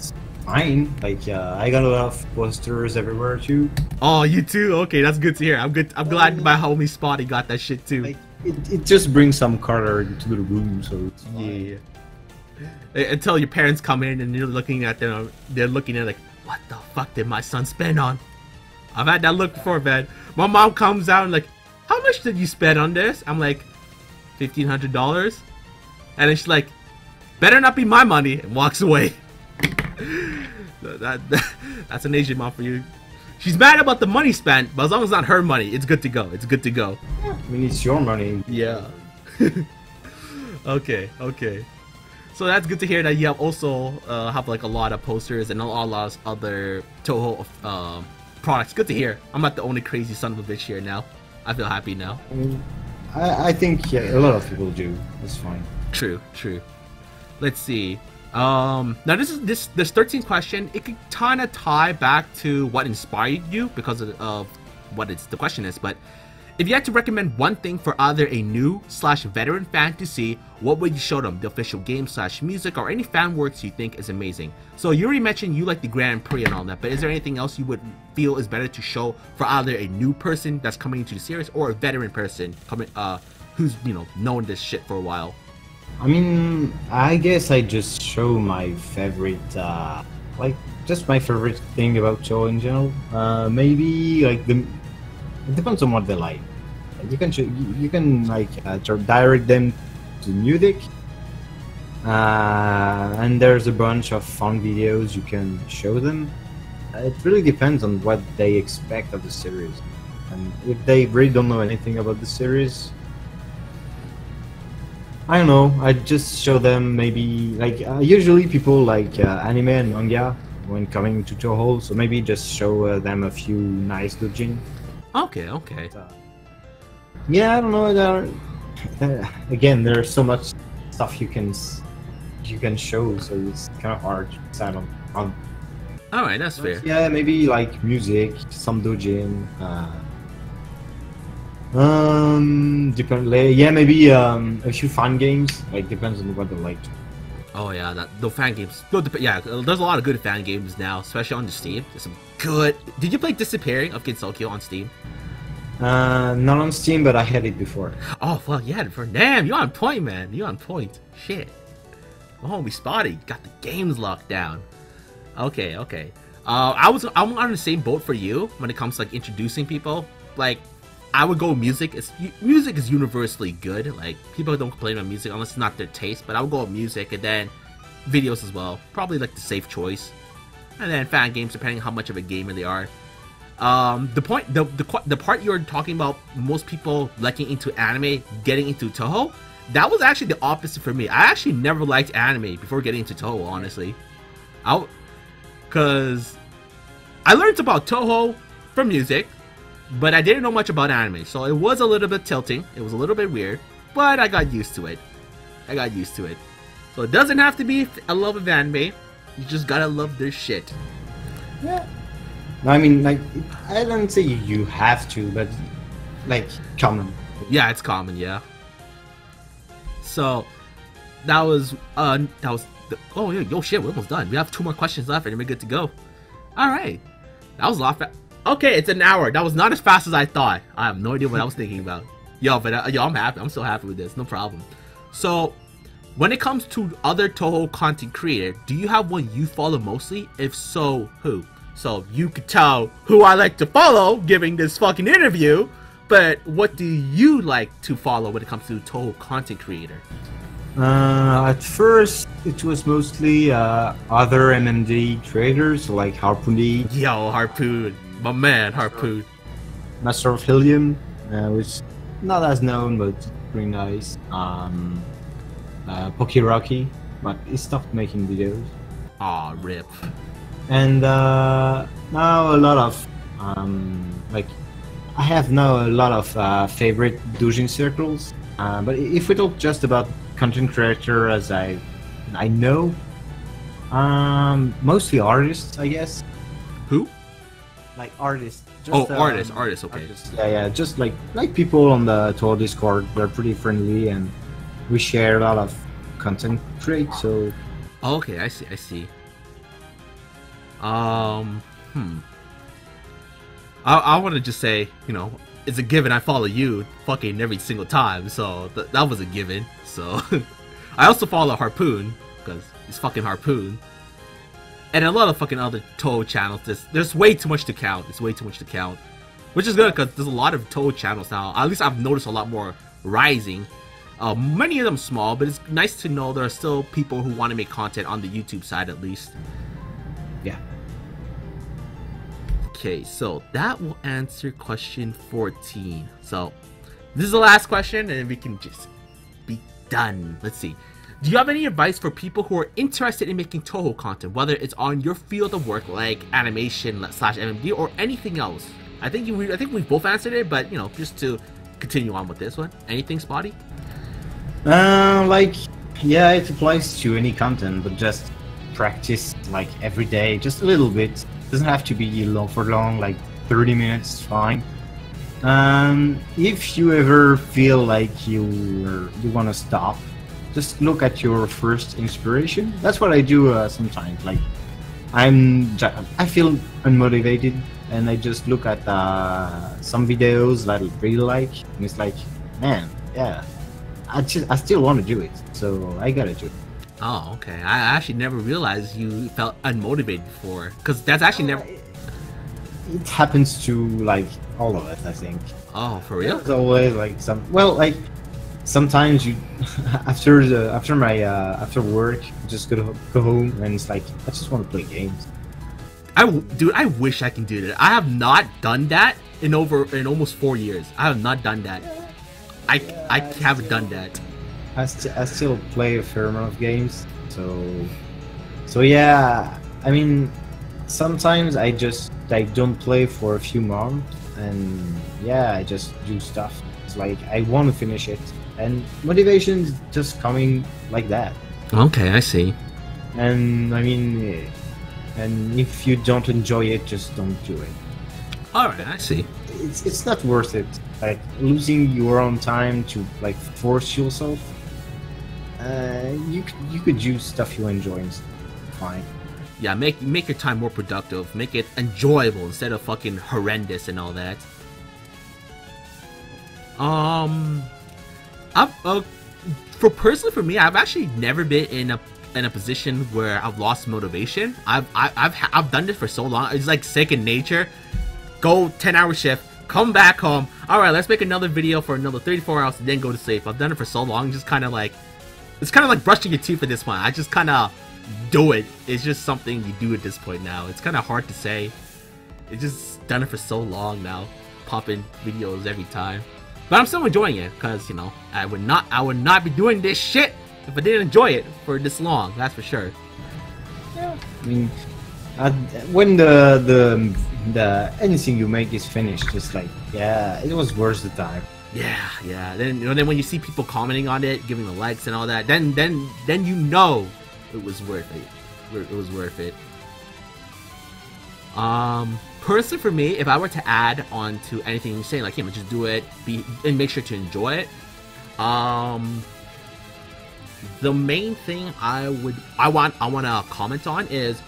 S2: fine. Like, I got a lot of posters everywhere too.
S1: Oh, you too? Okay, that's good to hear. I'm glad my homie Spotty got that shit too.
S2: Like, it just brings some color into the room, so it's fine.
S1: Yeah. Until your parents come in and you're looking at them, they're looking at like, what the fuck did my son spend on? I've had that look before, man. My mom comes out and like, how much did you spend on this? I'm like, $1,500. And then she's like, better not be my money, and walks away. That's an Asian mom for you. She's mad about the money spent, but as long as it's not her money, it's good to go. It's good to go.
S2: Yeah, I mean, it's your money.
S1: Yeah. Okay. So that's good to hear that you have also have like a lot of posters and a lot of other Touhou products. Good to hear. I'm not the only crazy son of a bitch here now. I feel happy now.
S2: I mean, I think a lot of people do. It's fine.
S1: True. Let's see. Now this 13th question. It could kind of tie back to what inspired you because of what the question is. But If you had to recommend one thing for either a new/veteran fan to see, what would you show them? The official game/music or any fan works you think is amazing? So you already mentioned you like the Grand Prix and all that, but is there anything else you would feel is better to show for either a new person that's coming into the series or a veteran person coming who's, you know, known this shit for a while?
S2: I mean, I guess I just show my favorite, like, just my favorite thing about Touhou in general. Maybe like it depends on what they like. You can like direct them to music, and there's a bunch of fun videos you can show them. It really depends on what they expect of the series, and if they really don't know anything about the series, I don't know. I just show them maybe like usually people like anime and manga when coming to Touhou, so maybe just show them a few nice doujin.
S1: Okay, okay.
S2: Yeah, I don't know. Again, there's so much stuff you can show, so it's kind of hard to decide on.
S1: All right, that's fair.
S2: Yeah, maybe like music, some doujin. Yeah, maybe a few fun games. Like depends on what they like.
S1: Oh yeah, the fan games. Yeah, there's a lot of good fan games now, especially on the Steam. There's some good. Did you play Disappearing of Gensokyo on Steam?
S2: Not on Steam, but I had it before.
S1: Oh fuck yeah, damn, you're on point, man. You're on point. Shit. My homie Spotty got the games locked down. Okay, okay. I'm on the same boat for you when it comes to like introducing people. Like, I would go music. Music is universally good. Like, people don't complain about music unless it's not their taste. But I would go with music and then videos as well. Probably like the safe choice. And then fan games, depending on how much of a gamer they are. The part you were talking about, most people liking into anime, getting into Touhou, that was actually the opposite for me. I actually never liked anime before getting into Touhou, honestly. Cause I learned about Touhou from music, but I didn't know much about anime, so it was a little bit tilting. It was a little bit weird, but I got used to it. So it doesn't have to be a love of anime. You just gotta love their shit.
S2: Yeah. I mean, like, I don't say you have to, but like common.
S1: Yeah, it's common. Yeah. So that was oh yeah, yo shit, we're almost done. We have 2 more questions left and we're good to go. All right, that was a lot. Okay, it's an hour. That was not as fast as I thought. I have no idea what I was thinking about. Yo, but yo, I'm happy. I'm so happy with this. No problem. So, when it comes to other Touhou content creator, do you have one you follow mostly? If so, who? So you could tell who I like to follow giving this fucking interview, but what do you like to follow when it comes to Touhou content creator?
S2: At first, it was mostly other MMD creators like Harpoon.
S1: Yo, Harpoon. My man, Harpoon.
S2: Master of Helium, which not as known, but pretty nice. Poki Rocky, but he stopped making videos.
S1: Aw, rip.
S2: And now a lot of like I have now a lot of favorite doujin circles. But if we talk just about content creator, as I know, mostly artists, I guess.
S1: Who?
S2: Like artists.
S1: Just, artists, okay.
S2: Artists. Yeah, just like people on the Touhou Discord. They're pretty friendly, and we share a lot of content create. So.
S1: Okay, I see. I want to just say, you know, it's a given I follow you fucking every single time, so that was a given. So I also follow Harpoon because it's fucking Harpoon, and a lot of fucking other Touhou channels. There's way too much to count. It's way too much to count, which is good because there's a lot of Touhou channels now. At least I've noticed a lot more rising. Many of them small, but it's nice to know there are still people who want to make content on the YouTube side at least.
S2: Yeah.
S1: Okay, so that will answer question 14. So this is the last question and we can just be done. Let's see. Do you have any advice for people who are interested in making Touhou content, whether it's on your field of work like animation / MMD or anything else? I think we both answered it, but you know, just to continue on with this one. Anything, Spotty?
S2: Like, yeah, it applies to any content, but just practice like every day, just a little bit. Doesn't have to be long, like 30 minutes, fine. If you ever feel like you want to stop, just look at your first inspiration. That's what I do sometimes. Like I feel unmotivated, and I just look at some videos that I really like, and it's like, man, yeah, I still want to do it, so I gotta do it.
S1: Oh, okay. I actually never realized you felt unmotivated before, because that's actually never.
S2: It happens to like all of us, I think.
S1: Oh, for real?
S2: There's always like some. Well, like sometimes you after work, just go home, and it's like I just want to play games.
S1: Dude, I wish I can do that. I have not done that in almost 4 years. I have not done that. I haven't done that.
S2: I still play a fair amount of games, so yeah. I mean, sometimes I don't play for a few months, and yeah, I just do stuff. It's like I want to finish it, and motivation's just coming like that.
S1: Okay, I see.
S2: And I mean, and if you don't enjoy it, just don't do it.
S1: All right, I see.
S2: It's not worth it. Like losing your own time to like force yourself. You could use stuff you enjoy. And fine.
S1: Yeah, make your time more productive. Make it enjoyable instead of fucking horrendous and all that. For me, I've actually never been in a position where I've lost motivation. I've done this for so long. It's like second nature. Go 10-hour shift, come back home. All right, let's make another video for another 34 hours, and then go to sleep. I've done it for so long. Just kind of like, it's kind of like brushing your teeth at this point. I just kind of do it. It's just something you do at this point now. It's kind of hard to say. It's just done it for so long now, popping videos every time. But I'm still enjoying it because, you know, I would not be doing this shit if I didn't enjoy it for this long. That's for sure.
S2: Yeah. I mean, when the anything you make is finished, it's like, yeah, it was worth the time.
S1: Yeah. Then, you know, then when you see people commenting on it, giving the likes and all that, then you know it was worth it. It was worth it. Personally, for me, if I were to add on to anything you're saying, like, just do it, and make sure to enjoy it. The main thing I want to comment on is,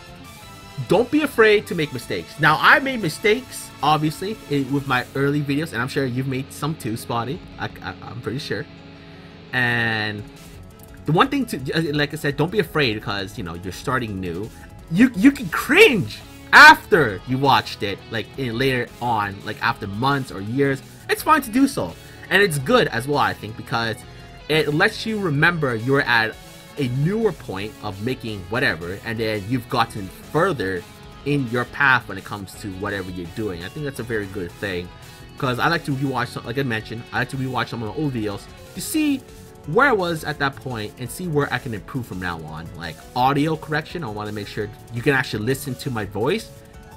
S1: don't be afraid to make mistakes. Now, I made mistakes, obviously, with my early videos, and I'm sure you've made some too, Spotty. I'm pretty sure. And the one thing to, like I said, don't be afraid because, you know, you're starting new. You can cringe after you watched it, like later on, like after months or years. It's fine to do so, and it's good as well, I think, because it lets you remember you're at a newer point of making whatever, and then you've gotten further in your path when it comes to whatever you're doing. I think that's a very good thing, because I like to rewatch, like I mentioned, I like to rewatch some of my old videos to see where I was at that point and see where I can improve from now on. Like audio correction, I want to make sure you can actually listen to my voice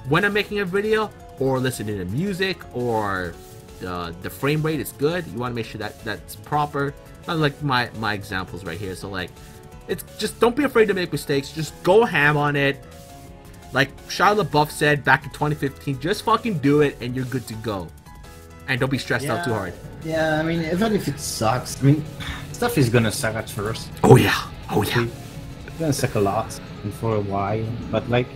S1: when I'm making a video, or listening to music, or the frame rate is good. You want to make sure that that's proper. Like my examples right here. So like, it's just, don't be afraid to make mistakes. Just go ham on it. Like Shia LaBeouf said back in 2015, just fucking do it and you're good to go. And don't be stressed out too hard.
S2: Yeah, I mean, even if it sucks, I mean, stuff is gonna suck at first.
S1: Oh yeah. It's
S2: gonna suck a lot and for a while, but like,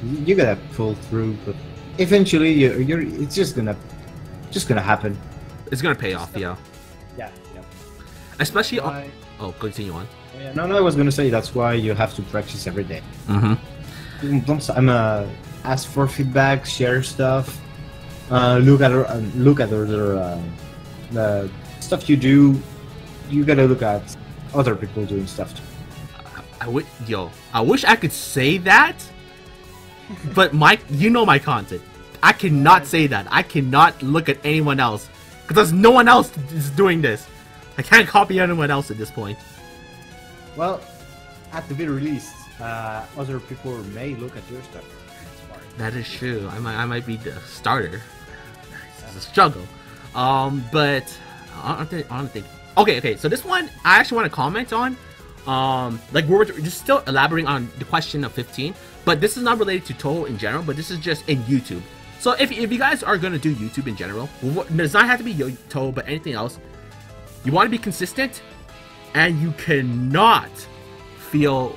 S2: you gotta pull through. But eventually, it's just gonna happen.
S1: It's gonna pay off, yeah.
S2: Yeah.
S1: Especially on. Oh, continue on.
S2: Yeah, no, I was gonna say that's why you have to practice every day.
S1: Mm-hmm.
S2: Ask for feedback, share stuff, look at other the stuff you do. You gotta look at other people doing stuff too.
S1: I wish I could say that, but you know my content. I cannot say that. I cannot look at anyone else because no one else is doing this. I can't copy anyone else at this point.
S2: Well, at the very least, other people may look at your stuff.
S1: That is true. I might be the starter. It's a struggle. But I don't think. Okay. So this one I actually want to comment on. Like we're just still elaborating on the question of 15, but this is not related to Touhou in general. But this is just in YouTube. So if you guys are gonna do YouTube in general, it does not have to be Touhou, but anything else, you want to be consistent, and you cannot feel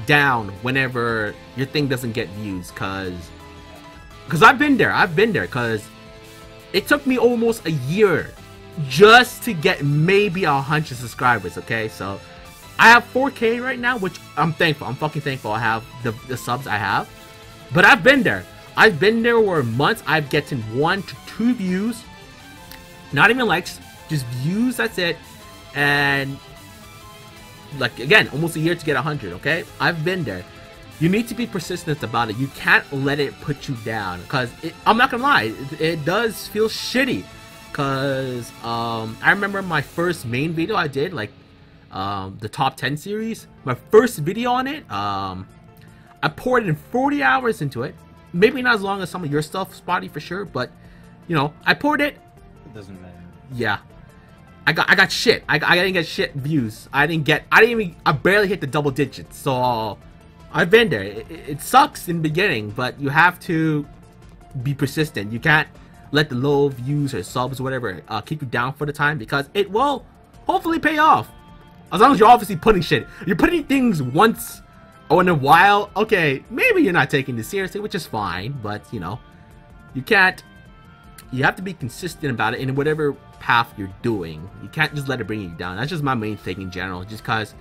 S1: down whenever your thing doesn't get views, cause I've been there, cause it took me almost a year just to get maybe 100 subscribers. Okay, so I have 4K right now, which I'm thankful. I'm fucking thankful I have the subs I have. But I've been there where months I've gotten 1 to 2 views, not even likes, just views. That's it. And like, again, almost a year to get 100. Okay, I've been there. You need to be persistent about it. You can't let it put you down, because I'm not gonna lie, it does feel shitty. Cause I remember my first main video I did, like the top 10 series, my first video on it, I poured in 40 hours into it. Maybe not as long as some of your stuff, Spotty, for sure, but you know, I poured it.
S2: It doesn't matter.
S1: Yeah, I got shit. I didn't get shit views. I barely hit the double digits. So I've been there. It sucks in the beginning, but you have to be persistent. You can't let the low views or subs or whatever keep you down for the time, because it will hopefully pay off. As long as you're obviously putting shit. You're putting things once or in a while, okay, maybe you're not taking this seriously, which is fine, but you know, you have to be consistent about it in whatever path you're doing. You can't just let it bring you down. That's just my main thing in general, just because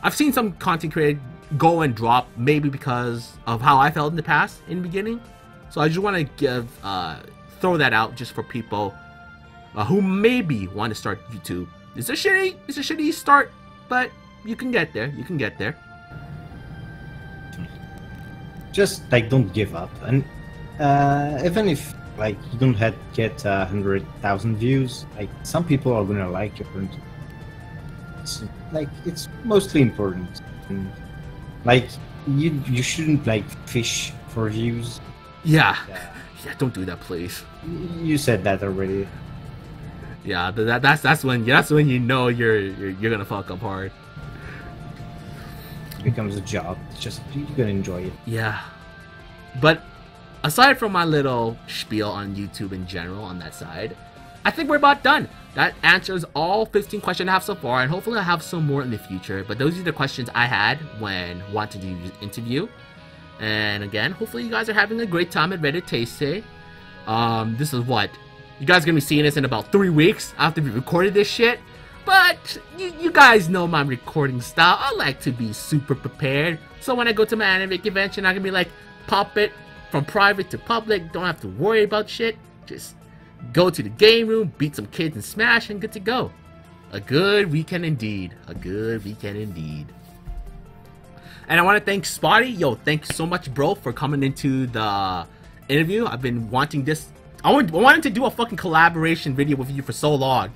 S1: I've seen some content creators go and drop, maybe because of how I felt in the past, in the beginning. So I just want to throw that out just for people who maybe want to start YouTube. It's a shitty start, but you can get there. You can get there.
S2: Just like, don't give up, and even if like you don't get 100,000 views, like some people are gonna like your content. It's mostly important. And, like you shouldn't like fish for views.
S1: Yeah. Yeah, don't do that, please.
S2: You said that already.
S1: Yeah, that's when you know you're gonna fuck up hard.
S2: It becomes a job. It's just, you gotta enjoy it.
S1: Yeah, but aside from my little spiel on YouTube in general on that side, I think we're about done. That answers all 15 questions I have so far, and hopefully I have some more in the future. But those are the questions I had when wanting to do this interview. And again, hopefully you guys are having a great time at Reddit Taste Day. This is what? You guys are going to be seeing this in about 3 weeks after we recorded this shit. But you guys know my recording style. I like to be super prepared. So when I go to my anime convention, I can be like, pop it from private to public. Don't have to worry about shit. Just go to the game room, beat some kids and smash, and good to go. A good weekend indeed. A good weekend indeed. And I want to thank Spotty. Yo, thanks so much, bro, for coming into the interview. I've been wanting this. I wanted to do a fucking collaboration video with you for so long.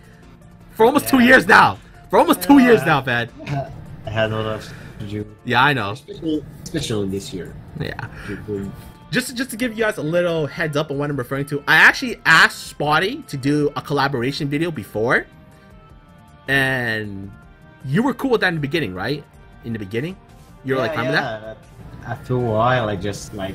S1: For almost 2 years now. For almost 2 years now, man.
S2: I had a lot of to do.
S1: Yeah, I know.
S2: Especially this year.
S1: Yeah. Just to give you guys a little heads up on what I'm referring to, I actually asked Spotty to do a collaboration video before. And you were cool with that in the beginning, right? In the beginning? You were like, fine with that?
S2: After a while, I just like,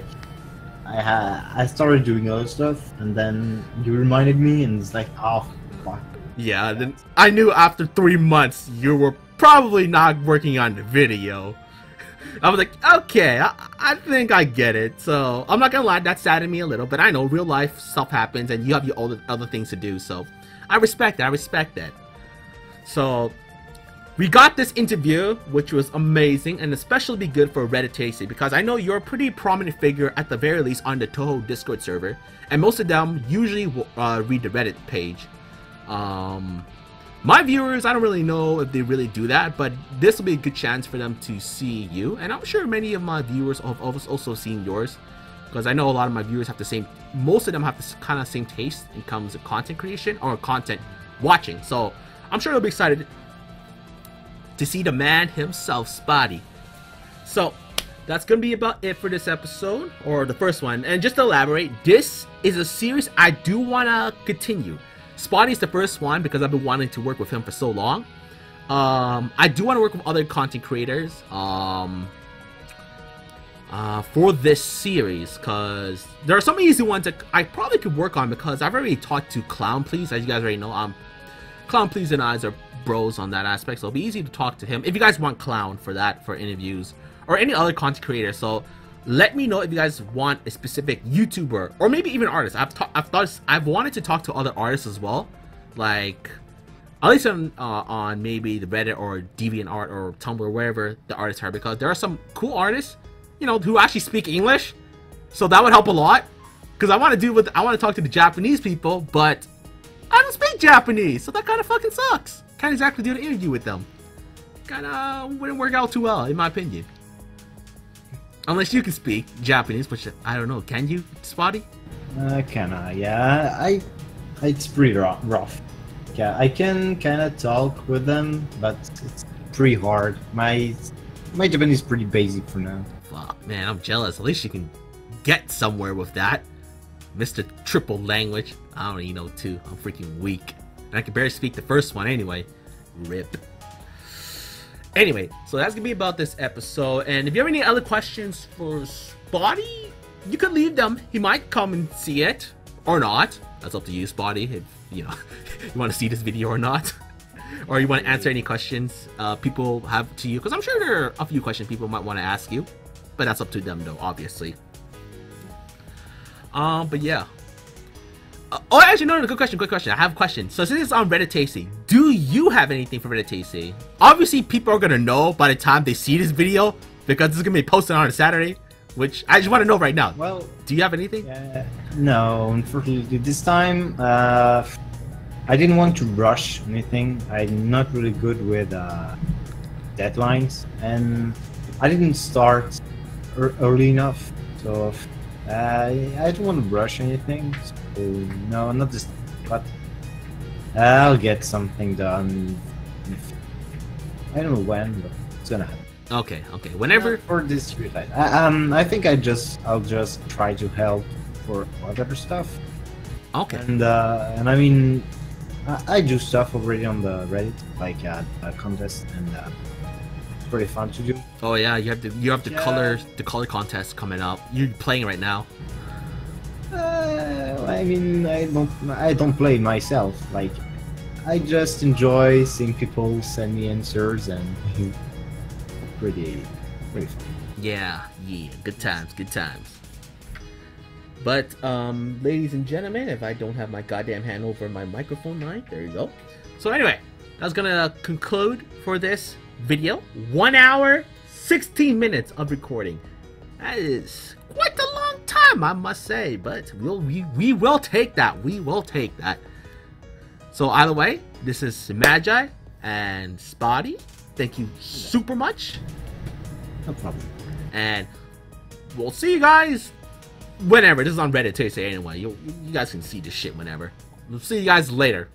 S2: I started doing other stuff, and then you reminded me, and it's like, oh, fuck.
S1: Yeah, then I knew after 3 months you were probably not working on the video. I was like, okay, I think I get it. So I'm not gonna lie, that saddened me a little, but I know real life stuff happens, and you have your other things to do. So I respect that. I respect that. So we got this interview, which was amazing, and especially good for Reddit Tasty, because I know you're a pretty prominent figure at the very least on the Touhou Discord server, and most of them usually read the Reddit page. My viewers, I don't really know if they really do that, but this will be a good chance for them to see you, and I'm sure many of my viewers have also seen yours, because I know a lot of my viewers have the same, most of them have this kind of same taste in terms of content creation or content watching, so I'm sure they'll be excited to see the man himself, Spotty. So that's gonna be about it for this episode, or the first one. And just to elaborate, this is a series I do wanna continue. Spotty's the first one because I've been wanting to work with him for so long. I do want to work with other content creators. for this series, because there are some easy ones that I probably could work on, because I've already talked to Clown Please, as you guys already know. Clown Please and I are bros on that aspect, so it'll be easy to talk to him if you guys want Clown for that, for interviews, or any other content creator. So let me know if you guys want a specific YouTuber, or maybe even artist. I've wanted to talk to other artists as well, like at least on maybe the Reddit or DeviantArt or Tumblr, wherever the artists are, because there are some cool artists, you know, who actually speak English, so that would help a lot. Because I want to talk to the Japanese people, but I don't speak Japanese, so that kind of fucking sucks. Can't exactly do an interview with them. Kinda wouldn't work out too well, in my opinion. Unless you can speak Japanese, which I don't know. Can you, Spotty?
S2: Kinda, yeah. It's pretty rough. Yeah, I can kinda talk with them, but it's pretty hard. My Japanese is pretty basic for now.
S1: Fuck, man, I'm jealous. At least you can get somewhere with that. Mr. Triple Language. I don't even know two. I'm freaking weak. And I can barely speak the first one anyway. RIP. Anyway, so that's gonna be about this episode. And if you have any other questions for Spotty, you can leave them. He might come and see it or not. That's up to you, Spotty. If you know you want to see this video or not, or you want to answer any questions people have to you, because I'm sure there are a few questions people might want to ask you, but that's up to them though, obviously. But yeah. Oh, actually, no, good question. I have a question. So since it's on Reddit Tasty, do you have anything for Reddit Tasty? Obviously, people are gonna know by the time they see this video, because it's gonna be posted on a Saturday, which I just want to know right now. Well, do you have anything?
S2: No, unfortunately, this time, I didn't want to rush anything. I'm not really good with deadlines, and I didn't start early enough, so I don't want to rush anything. So no, not this, but I'll get something done. I don't know when, but it's gonna happen.
S1: Okay. Whenever
S2: for this relay, I think I'll just try to help for other stuff.
S1: Okay.
S2: And I mean, I do stuff already on the Reddit, like a contest, and it's pretty fun to do.
S1: Oh yeah, you have the color contest coming up. You're playing right now.
S2: I mean, I don't play myself. Like, I just enjoy seeing people send me answers, and pretty fun.
S1: Yeah, good times. But ladies and gentlemen, if I don't have my goddamn hand over my microphone line, there you go. So anyway, that's gonna conclude for this video. 1 hour, 16 minutes of recording. That is quite a long time, I must say, but we will take that. We will take that. So either way, this is Magi and Spotty. Thank you super much.
S2: No problem.
S1: And we'll see you guys whenever. This is on Reddit Tasty anyway. You guys can see this shit whenever. We'll see you guys later.